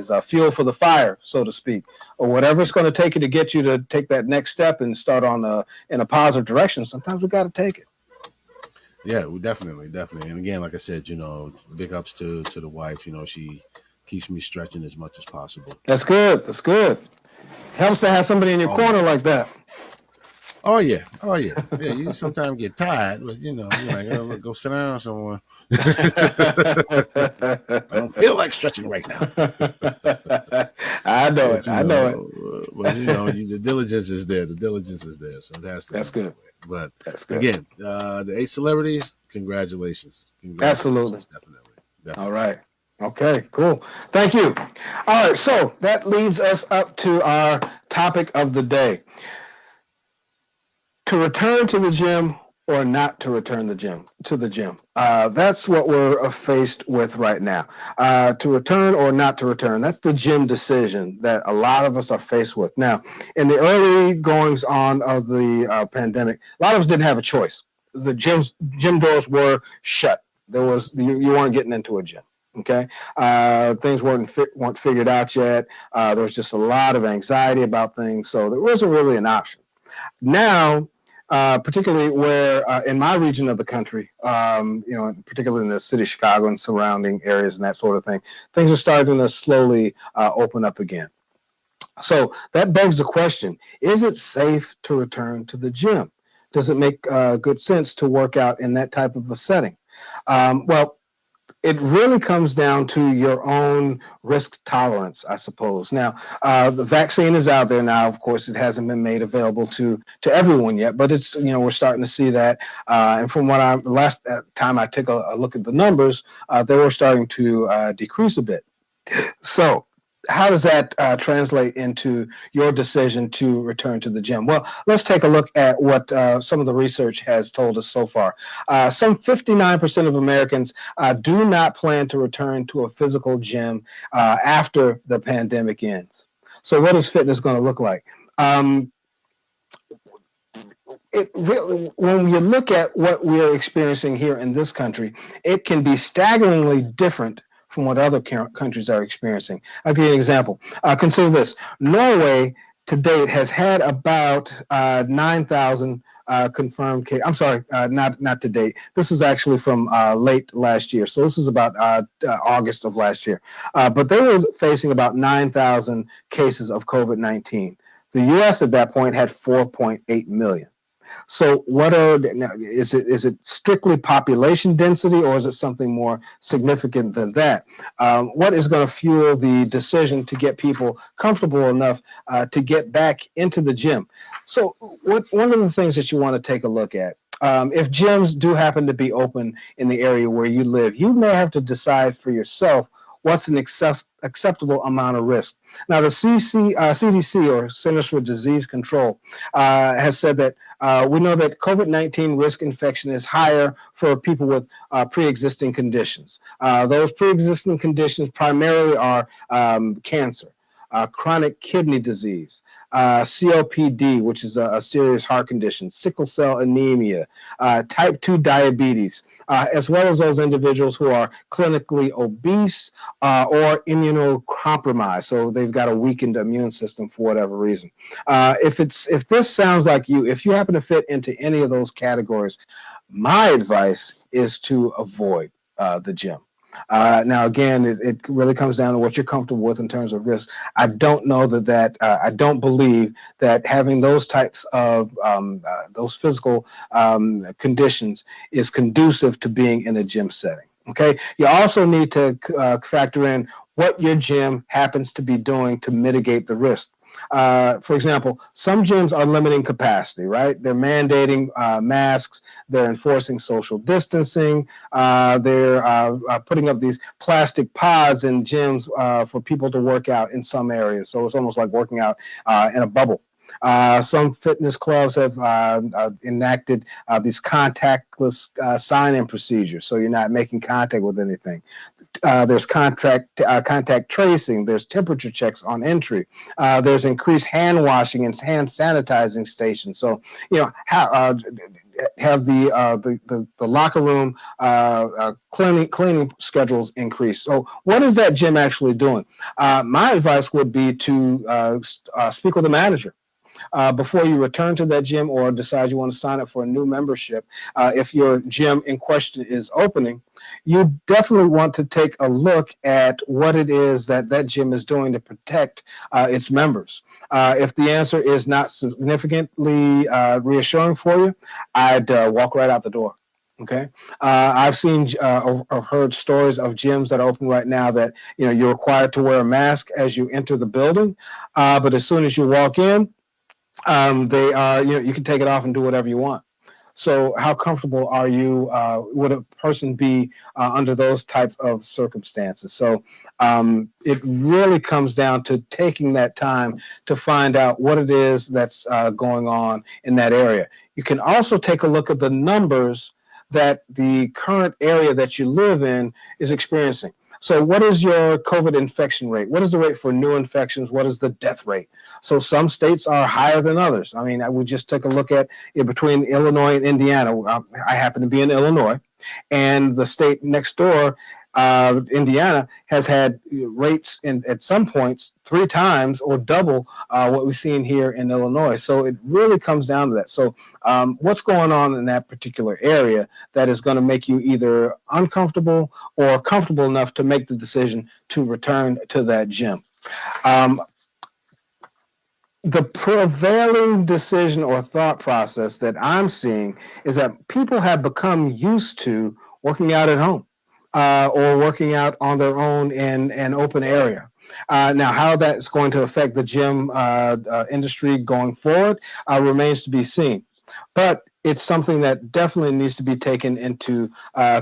a fuel for the fire, so to speak, or whatever it's going to take you to get you to take that next step and start in a positive direction. Sometimes we got to take it. Yeah, we definitely. And again, like I said, big ups to the wife. She keeps me stretching as much as possible. That's good. Helps to have somebody in your corner like that. Oh yeah. Yeah, you sometimes get tired, but you're like, oh, go sit down somewhere. I don't feel like stretching right now. I know it. But the diligence is there. So that's good. But again, the 8 celebrities, congratulations. Absolutely. Definitely. All right. Okay, cool. Thank you. All right, so that leads us up to our topic of the day. To return to the gym or not to return to the gym. That's what we're faced with right now. To return or not to return. That's the gym decision that a lot of us are faced with. Now, in the early goings on of the pandemic, a lot of us didn't have a choice. The gym doors were shut. You weren't getting into a gym. Okay, things weren't figured out yet. There was just a lot of anxiety about things, so there wasn't really an option. Now, particularly where in my region of the country, particularly in the city of Chicago and surrounding areas and that sort of thing, things are starting to slowly open up again. So that begs the question, is it safe to return to the gym? Does it make good sense to work out in that type of a setting? Well, it really comes down to your own risk tolerance, I suppose. Now, the vaccine is out there now. Of course, it hasn't been made available to everyone yet, but it's, we're starting to see that. And from what last time I took a look at the numbers, they were starting to decrease a bit. So how does that translate into your decision to return to the gym? Well, let's take a look at what some of the research has told us so far. Some 59% of Americans do not plan to return to a physical gym after the pandemic ends. So what is fitness going to look like? It really, when you look at what we're experiencing here in this country, it can be staggeringly different from what other countries are experiencing. I'll give you an example. Consider this. Norway to date has had about 9,000 confirmed cases. I'm sorry, not to date. This is actually from late last year. So this is about August of last year. But they were facing about 9,000 cases of COVID-19. The U.S. at that point had 4.8 million. So what is it strictly population density, or is it something more significant than that? What is going to fuel the decision to get people comfortable enough to get back into the gym? So one of the things that you want to take a look at, if gyms do happen to be open in the area where you live, you may have to decide for yourself what's an acceptable amount of risk. Now, the CDC, or Centers for Disease Control, has said that we know that COVID-19 risk infection is higher for people with pre-existing conditions. Those pre-existing conditions primarily are cancer, chronic kidney disease, COPD, which is a serious heart condition, sickle cell anemia, type 2 diabetes, as well as those individuals who are clinically obese or immunocompromised. So they've got a weakened immune system for whatever reason. If this sounds like you, if you happen to fit into any of those categories, my advice is to avoid the gym. Now, again, it really comes down to what you're comfortable with in terms of risk. I don't know I don't believe that having those types of those physical conditions is conducive to being in a gym setting. Okay. You also need to factor in what your gym happens to be doing to mitigate the risk. For example, some gyms are limiting capacity, right? They're mandating masks. They're enforcing social distancing. They're putting up these plastic pods in gyms for people to work out in some areas. So it's almost like working out in a bubble. Some fitness clubs have enacted these contactless sign-in procedures, so you're not making contact with anything. There's contact tracing. There's temperature checks on entry. There's increased hand washing and hand sanitizing stations. So have the locker room cleaning schedules increased. So what is that gym actually doing? My advice would be to speak with a manager. Before you return to that gym or decide you want to sign up for a new membership, if your gym in question is opening, you definitely want to take a look at what it is that gym is doing to protect its members. If the answer is not significantly reassuring for you, I'd walk right out the door. Okay. I've seen or heard stories of gyms that are open right now that, you're required to wear a mask as you enter the building. But as soon as you walk in, they are, you can take it off and do whatever you want. So how comfortable are you, would a person be under those types of circumstances? So it really comes down to taking that time to find out what it is that's going on in that area. You can also take a look at the numbers that the current area that you live in is experiencing. So what is your COVID infection rate? What is the rate for new infections? What is the death rate? So some states are higher than others. I mean, I would just take a look at between Illinois and Indiana. I happen to be in Illinois, and the state next door, Indiana, has had rates at some points 3 times or double what we've seen here in Illinois. So it really comes down to that. So what's going on in that particular area that is going to make you either uncomfortable or comfortable enough to make the decision to return to that gym? The prevailing decision or thought process that I'm seeing is that people have become used to working out at home or working out on their own in an open area. Now, how that's going to affect the gym industry going forward remains to be seen. But it's something that definitely needs to be taken into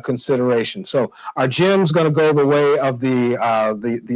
consideration. So, are gyms going to go the way of the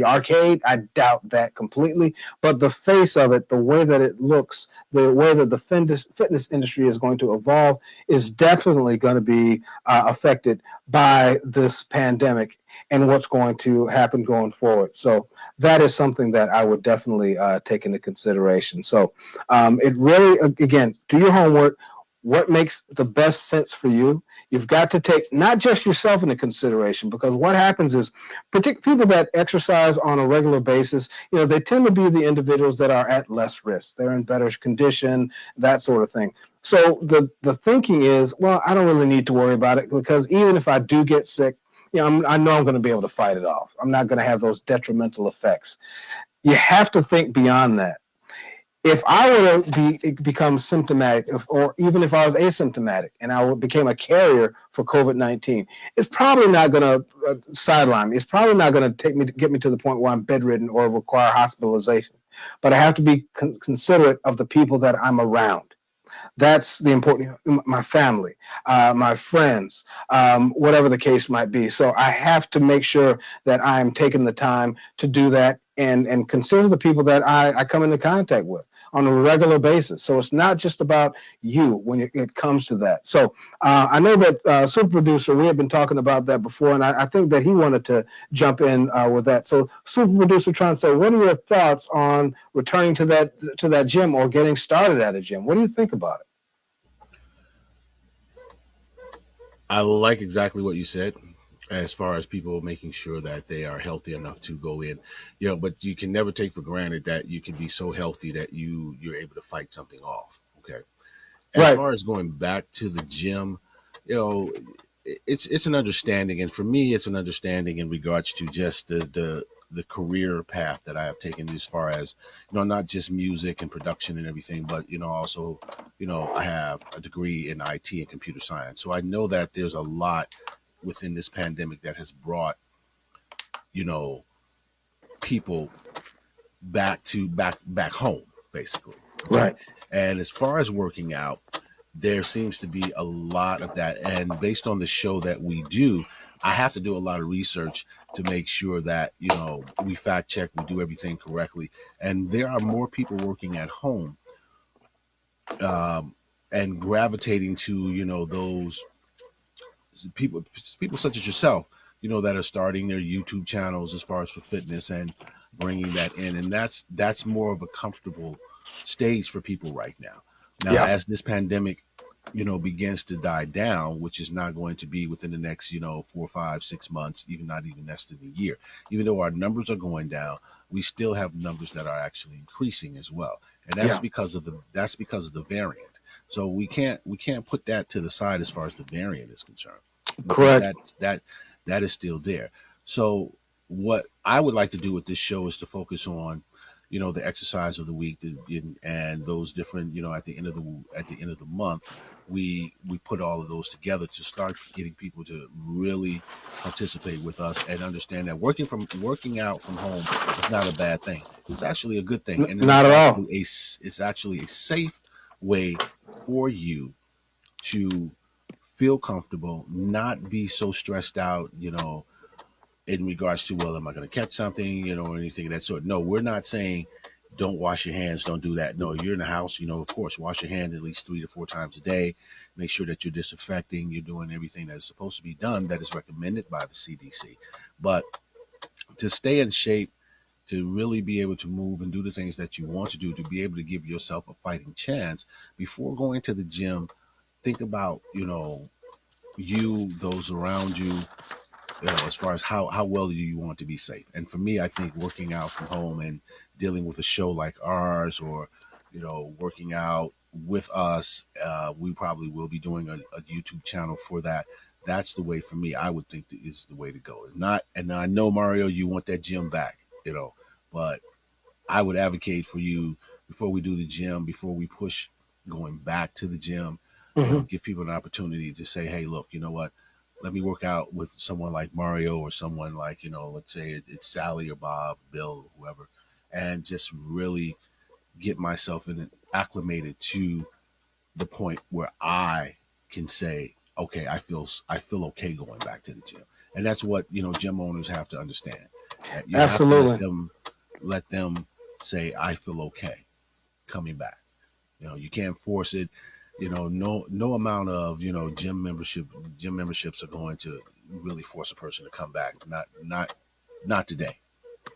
arcade? I doubt that completely. But the face of it, the way that it looks, the way that the fitness industry is going to evolve, is definitely going to be affected by this pandemic and what's going to happen going forward. So that is something that I would definitely take into consideration. So it really, again, do your homework. What makes the best sense for you? You've got to take not just yourself into consideration, because what happens is people that exercise on a regular basis, they tend to be the individuals that are at less risk. They're in better condition, that sort of thing. So the thinking is, well, I don't really need to worry about it, because even if I do get sick, I know I'm going to be able to fight it off. I'm not going to have those detrimental effects. You have to think beyond that. If I were to become symptomatic, or even if I was asymptomatic and I became a carrier for COVID-19, it's probably not going to sideline me. It's probably not going to get me to the point where I'm bedridden or require hospitalization. But I have to be considerate of the people that I'm around. That's the important, my family, my friends, whatever the case might be. So I have to make sure that I'm taking the time to do that and consider the people that I come into contact with on a regular basis. So it's not just about you when it comes to that. So I know that Super Producer, we have been talking about that before, and I think that he wanted to jump in with that. So Super Producer trying to say, what are your thoughts on returning to that gym or getting started at a gym? What do you think about it? I like exactly what you said, as far as people making sure that they are healthy enough to go in, but you can never take for granted that you can be so healthy that you're able to fight something off. Okay. As far as going back to the gym, it's an understanding. And for me, it's an understanding in regards to just the career path that I have taken, as far as, not just music and production and everything, but, also, I have a degree in IT and computer science. So I know that there's a lot within this pandemic that has brought, people back home, basically. Right. And as far as working out, there seems to be a lot of that. And based on the show that we do, I have to do a lot of research to make sure that, we fact check, we do everything correctly. And there are more people working at home and gravitating to, those people such as yourself, that are starting their YouTube channels as far as for fitness and bringing that in. And that's more of a comfortable stage for people right now. Now, as this pandemic, begins to die down, which is not going to be within the next, 4, 5, 6 months, not even less than a year. Even though our numbers are going down, we still have numbers that are actually increasing as well. And that's because of the variant. So we can't put that to the side as far as the variant is concerned. Correct. That is still there. So what I would like to do with this show is to focus on, the exercise of the week, and those different, at the end of the month, we put all of those together to start getting people to really participate with us and understand that working out from home is not a bad thing. It's actually a good thing, and not at all. It's actually a safe way for you to feel comfortable, not be so stressed out, in regards to, well, am I going to catch something, or anything of that sort. No, we're not saying don't wash your hands, don't do that. No, you're in the house, of course, wash your hands at least 3 to 4 times a day. Make sure that you're disinfecting, you're doing everything that is supposed to be done, that is recommended by the CDC. But to stay in shape, to really be able to move and do the things that you want to do, to be able to give yourself a fighting chance, before going to the gym, think about, those around you, as far as how well do you want to be safe. And for me, I think working out from home and dealing with a show like ours, or, working out with us, we probably will be doing a YouTube channel for that. That's the way, for me, I would think that is the way to go. And I know, Mario, you want that gym back, but I would advocate for you, before we do the gym, before we push going back to the gym, give people an opportunity to say, hey, look, you know what? let me work out with someone like Mario or someone like, let's say it's Sally or Bob, Bill, or whoever, and just really get myself acclimated to the point where I can say, okay, I feel okay going back to the gym. And that's what, gym owners have to understand. That you have to Absolutely. let them say, I feel okay coming back. You can't force it. No amount of, gym memberships are going to really force a person to come back. Not today.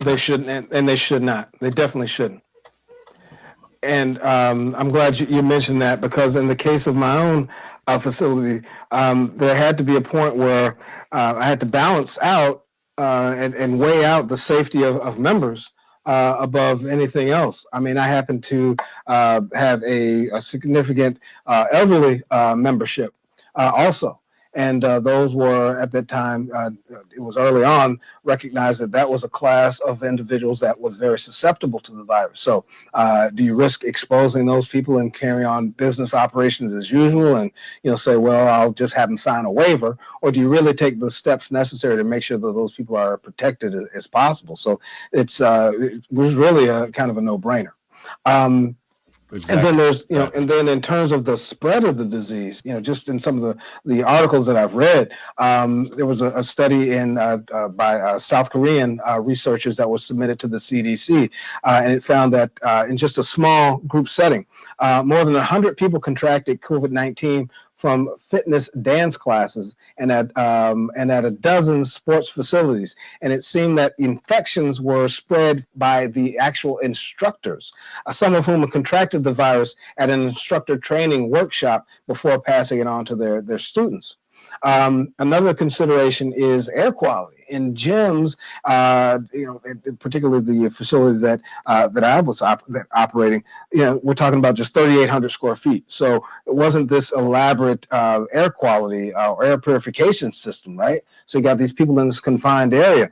They shouldn't, and they should not. They definitely shouldn't. And I'm glad you mentioned that, because in the case of my own facility, there had to be a point where I had to balance out and weigh out the safety of members above anything else. I mean, I happen to have a significant elderly membership also. And those were, at that time, it was early on, recognized that was a class of individuals that was very susceptible to the virus. So do you risk exposing those people and carry on business operations as usual and, say, well, I'll just have them sign a waiver? Or do you really take the steps necessary to make sure that those people are protected as possible? So it was really a kind of a no-brainer. Exactly. And then there's, and then in terms of the spread of the disease, just in some of the articles that I've read, there was a study by South Korean researchers that was submitted to the CDC, and it found that in just a small group setting, more than 100 people contracted COVID-19 from fitness dance classes and at a dozen sports facilities. And it seemed that infections were spread by the actual instructors, some of whom contracted the virus at an instructor training workshop before passing it on to their students. Another consideration is air quality. In gyms, particularly the facility that I was operating, we're talking about just 3,800 square feet. So it wasn't this elaborate air quality or air purification system, right? So you got these people in this confined area.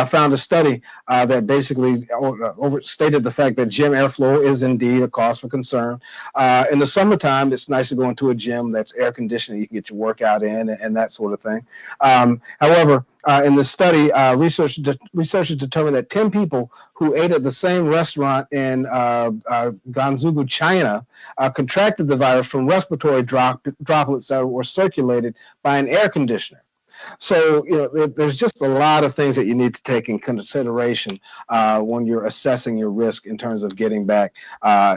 Found a study that basically overstated the fact that gym airflow is indeed a cause for concern. In the summertime, it's nice to go into a gym that's air conditioned. You can get your workout in and that sort of thing. However, in the study, researchers determined that 10 people who ate at the same restaurant in Guangzhou, China, contracted the virus from respiratory droplets that were circulated by an air conditioner. So, there's just a lot of things that you need to take in consideration when you're assessing your risk in terms of getting back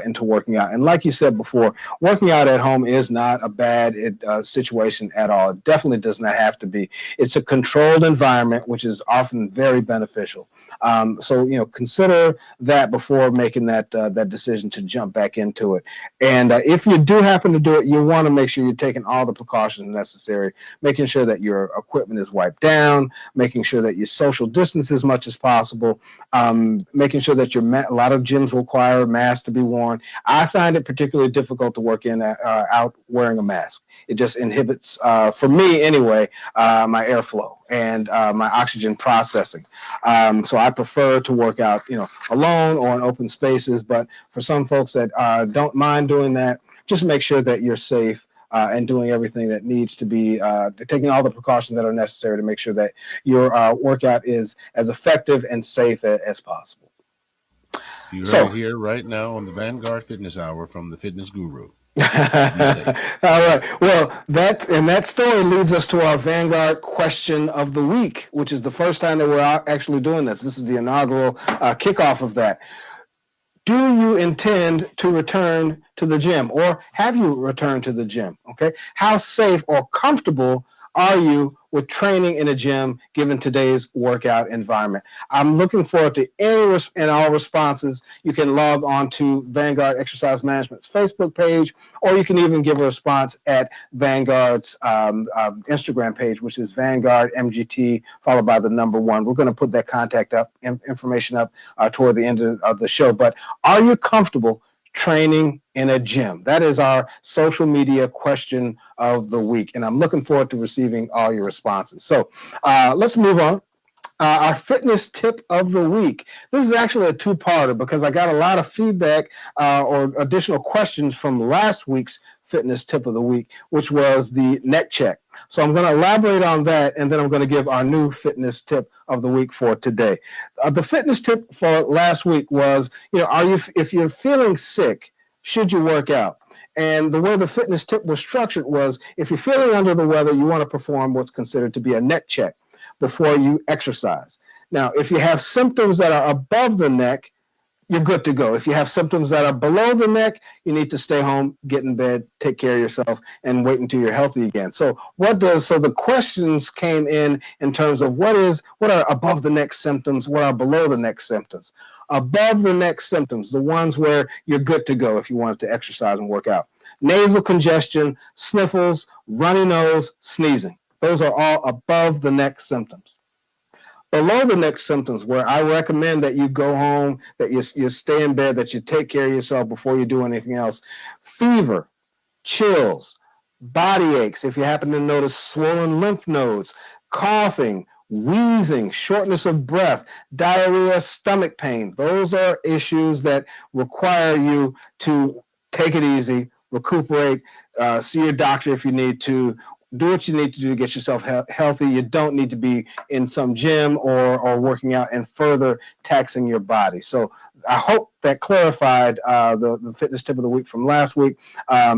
into working out. And like you said before, working out at home is not a bad situation at all. It definitely does not have to be. It's a controlled environment, which is often very beneficial. So, consider that before making that decision to jump back into it. And if you do happen to do it, you want to make sure you're taking all the precautions necessary, making sure that your equipment is wiped down, making sure that you social distance as much as possible, making sure that a lot of gyms require masks to be worn. I find it particularly difficult to work out wearing a mask. It just inhibits, for me anyway, my airflow and my oxygen processing. So I prefer to work out, alone or in open spaces. But for some folks that don't mind doing that, just make sure that you're safe and doing everything that needs to be, taking all the precautions that are necessary to make sure that your workout is as effective and safe as possible. You heard it here right now on the Vanguard Fitness Hour from the Fitness Guru. All right. Well, that story leads us to our Vanguard question of the week, which is the first time that we're actually doing this. This is the inaugural kickoff of that. Do you intend to return to the gym, or have you returned to the gym? Okay. How safe or comfortable are you with training in a gym given today's workout environment? I'm looking forward to any and all responses. You can log on to Vanguard Exercise Management's Facebook page, or you can even give a response at Vanguard's Instagram page, which is Vanguard MGT, followed by the number 1. We're going to put that contact information up toward the end of the show. But are you comfortable training in a gym? That is our social media question of the week, and I'm looking forward to receiving all your responses. So let's move on. Our fitness tip of the week. This is actually a two-parter because I got a lot of feedback or additional questions from last week's fitness tip of the week, which was the neck check. So I'm going to elaborate on that, and then I'm going to give our new fitness tip of the week for today. The fitness tip for last week was, if you're feeling sick, should you work out? And the way the fitness tip was structured was, if you're feeling under the weather, you want to perform what's considered to be a neck check before you exercise. Now, if you have symptoms that are above the neck, you're good to go. If you have symptoms that are below the neck, you need to stay home, get in bed, take care of yourself, and wait until you're healthy again. So the questions came in terms of what are above the neck symptoms, what are below the neck symptoms. Above the neck symptoms, the ones where you're good to go if you wanted to exercise and work out. Nasal congestion, sniffles, runny nose, sneezing. Those are all above the neck symptoms. Below the neck symptoms, where I recommend that you go home, that you stay in bed, that you take care of yourself before you do anything else. Fever, chills, body aches, if you happen to notice swollen lymph nodes, coughing, wheezing, shortness of breath, diarrhea, stomach pain. Those are issues that require you to take it easy, recuperate, see your doctor if you need to. Do what you need to do to get yourself healthy. You don't need to be in some gym or working out and further taxing your body. So I hope that clarified the fitness tip of the week from last week,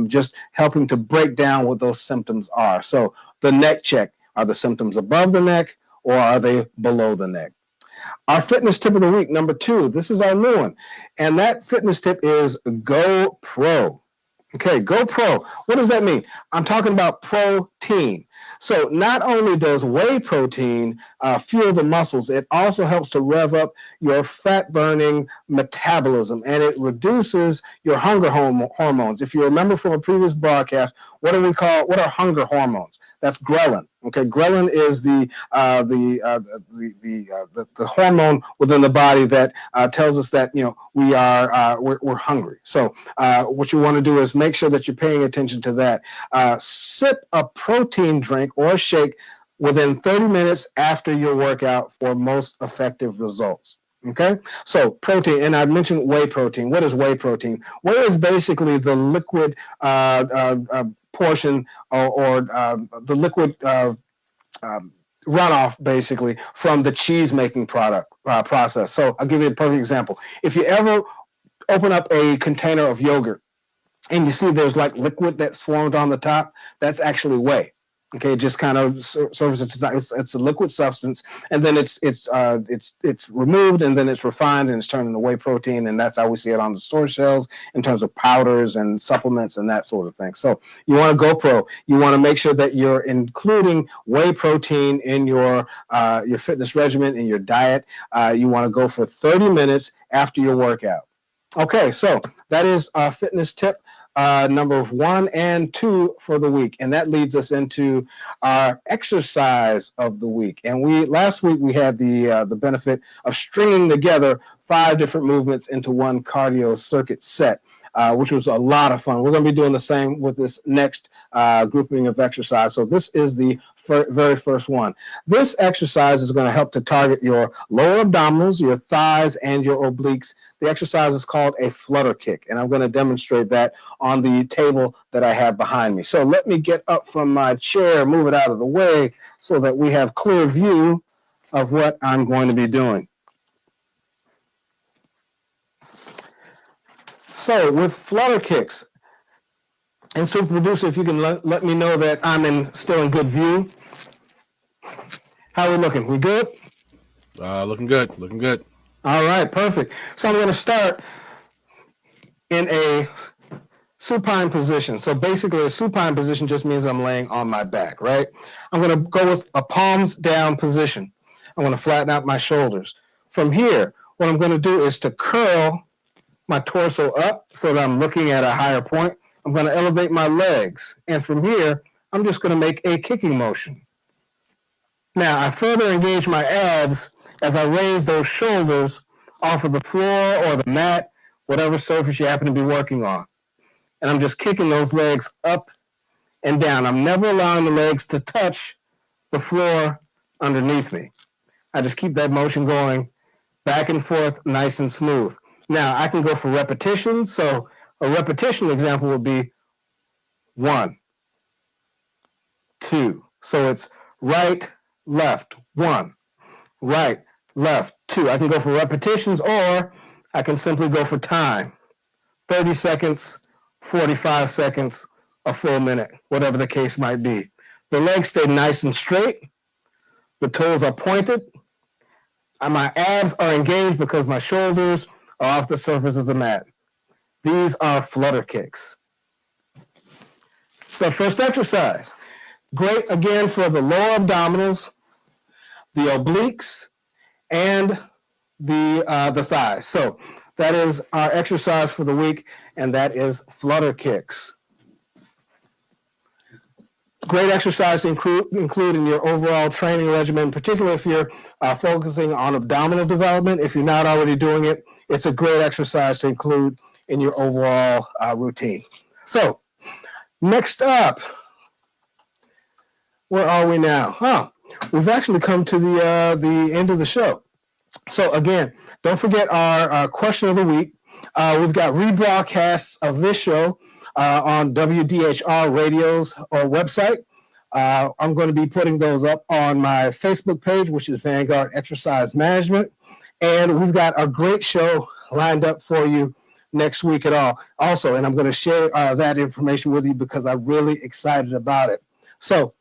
just helping to break down what those symptoms are. So the neck check, are the symptoms above the neck or are they below the neck? Our fitness tip of the week, number 2, this is our new one. And that fitness tip is Go Pro. Okay, Go Pro. What does that mean? I'm talking about protein. So not only does whey protein fuel the muscles, it also helps to rev up your fat-burning metabolism, and it reduces your hunger hormones. If you remember from a previous broadcast, what are hunger hormones? That's ghrelin. Okay, ghrelin is the hormone within the body that tells us that we're hungry. So what you want to do is make sure that you're paying attention to that. Sip a protein drink or shake within 30 minutes after your workout for most effective results. Okay, so protein, and I mentioned whey protein. What is whey protein? Whey is basically the liquid portion or the liquid runoff, basically, from the cheese making process. So I'll give you a perfect example. If you ever open up a container of yogurt and you see there's like liquid that's formed on the top, that's actually whey. Okay, it just kind of serves it's a liquid substance, and then it's removed, and then it's refined, and it's turned into whey protein, and that's how we see it on the store shelves in terms of powders and supplements and that sort of thing. So you want to go pro. You want to make sure that you're including whey protein in your fitness regimen, in your diet. You want to go for 30 minutes after your workout. Okay, so that is our fitness tip. Number 1 and 2 for the week, and that leads us into our exercise of the week. And last week we had the benefit of stringing together 5 different movements into one cardio circuit set, which was a lot of fun. We're going to be doing the same with this next grouping of exercise. So this is the very first one. This exercise is going to help to target your lower abdominals, your thighs, and your obliques. The exercise is called a flutter kick, and I'm going to demonstrate that on the table that I have behind me. So let me get up from my chair, move it out of the way so that we have clear view of what I'm going to be doing. So with flutter kicks, and Super Producer, if you can let me know that I'm still in good view. How are we looking? We good? Looking good. All right, perfect. So I'm going to start in a supine position. So basically, a supine position just means I'm laying on my back, right? I'm going to go with a palms down position. I'm going to flatten out my shoulders. From here, what I'm going to do is to curl my torso up so that I'm looking at a higher point. I'm going to elevate my legs. And from here, I'm just going to make a kicking motion. Now, I further engage my abs as I raise those shoulders off of the floor or the mat, whatever surface you happen to be working on. And I'm just kicking those legs up and down. I'm never allowing the legs to touch the floor underneath me. I just keep that motion going back and forth, nice and smooth. Now, I can go for repetitions. So a repetition example would be 1, 2, So it's right, left, 1, right, left, 2. I can go for repetitions, or I can simply go for time. 30 seconds, 45 seconds, a full minute, whatever the case might be. The legs stay nice and straight. The toes are pointed. And my abs are engaged because my shoulders are off the surface of the mat. These are flutter kicks. So first exercise. Great, again, for the lower abdominals, the obliques, and the thighs. So that is our exercise for the week, and that is flutter kicks. Great exercise to include in your overall training regimen, particularly if you're focusing on abdominal development. If you're not already doing it, it's a great exercise to include in your overall routine. So next up, where are we now? We've actually come to the end of the show. So again, don't forget our question of the week. We've got rebroadcasts of this show on WDHR Radio's website. I'm going to be putting those up on my Facebook page, which is Vanguard Exercise Management. And we've got a great show lined up for you next week also. And I'm going to share that information with you because I'm really excited about it. So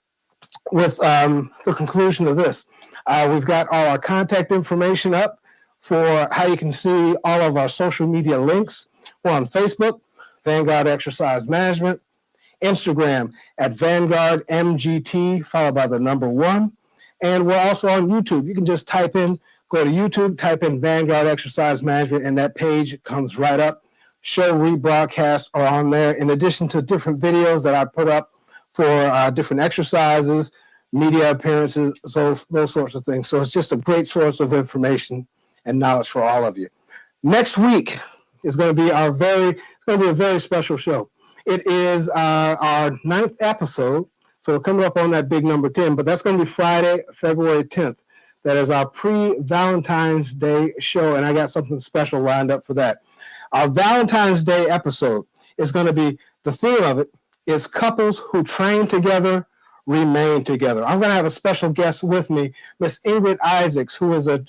with the conclusion of this, we've got all our contact information up for how you can see all of our social media links. We're on Facebook, Vanguard Exercise Management, Instagram at Vanguard MGT, followed by the number 1. And we're also on YouTube. You can just go to YouTube, type in Vanguard Exercise Management, and that page comes right up. Show rebroadcasts are on there, in addition to different videos that I put up for different exercises, media appearances, those sorts of things. So it's just a great source of information and knowledge for all of you. Next week is going to be a very special show. It is our 9th episode, so we're coming up on that big number 10, but that's going to be Friday, February 10th. That is our pre-Valentine's Day show, and I got something special lined up for that. Our Valentine's Day episode is going to be, the theme of it is couples who train together, remain together. I'm going to have a special guest with me, Miss Ingrid Isaacs, who is a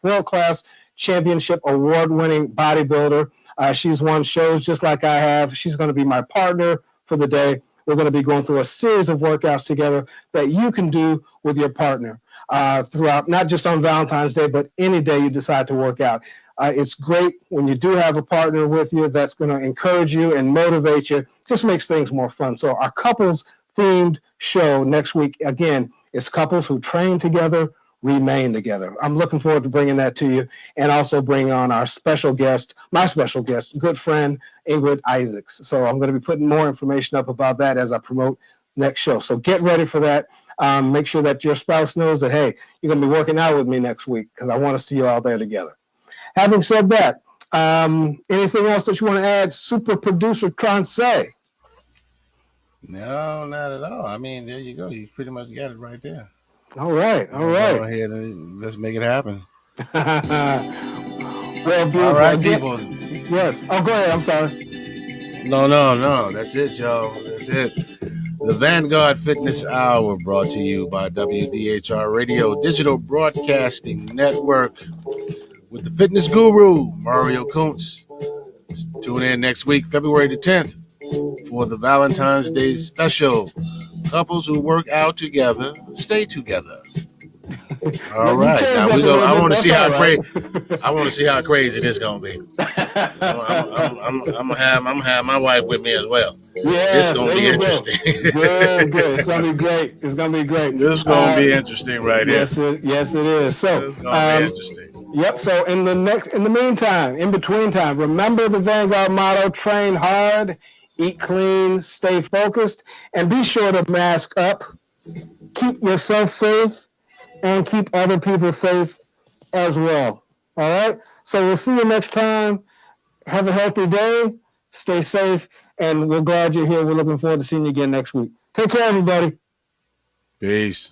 world-class championship award-winning bodybuilder. She's won shows just like I have. She's going to be my partner for the day. We're going to be going through a series of workouts together that you can do with your partner throughout, not just on Valentine's Day, but any day you decide to work out. It's great when you do have a partner with you that's going to encourage you and motivate you. Just makes things more fun. So our couples-themed show next week, again, is couples who train together, remain together. I'm looking forward to bringing that to you, and also bring on our special guest, my special guest, good friend, Ingrid Isaacs. So I'm going to be putting more information up about that as I promote next show. So get ready for that. Make sure that your spouse knows that, hey, you're going to be working out with me next week, because I want to see you all there together. Having said that, anything else that you want to add, super producer Tronce? No, not at all. I mean, there you go. You pretty much got it right there. All right. Go ahead and let's make it happen. Well, beautiful. All right, people. Yes. Oh, go ahead. I'm sorry. No. That's it, y'all. That's it. The Vanguard Fitness Hour, brought to you by WDHR Radio Digital Broadcasting Network with the fitness guru, Mario Kuntz. Tune in next week, February the 10th, for the Valentine's Day special. Couples who work out together, stay together. All right, now we go. I want to see how crazy. I want to see how crazy this gonna be. I'm gonna have my wife with me as well. Yeah, it's gonna be interesting. Good. It's gonna be great. This is gonna be interesting, right here. Yes, it is. So it's gonna be interesting. Yep. So in the meantime, in between time, remember the Vanguard motto: train hard, eat clean, stay focused, and be sure to mask up. Keep yourself safe, and keep other people safe as well. All right? So we'll see you next time. Have a healthy day. Stay safe. And we're glad you're here. We're looking forward to seeing you again next week. Take care, everybody. Peace.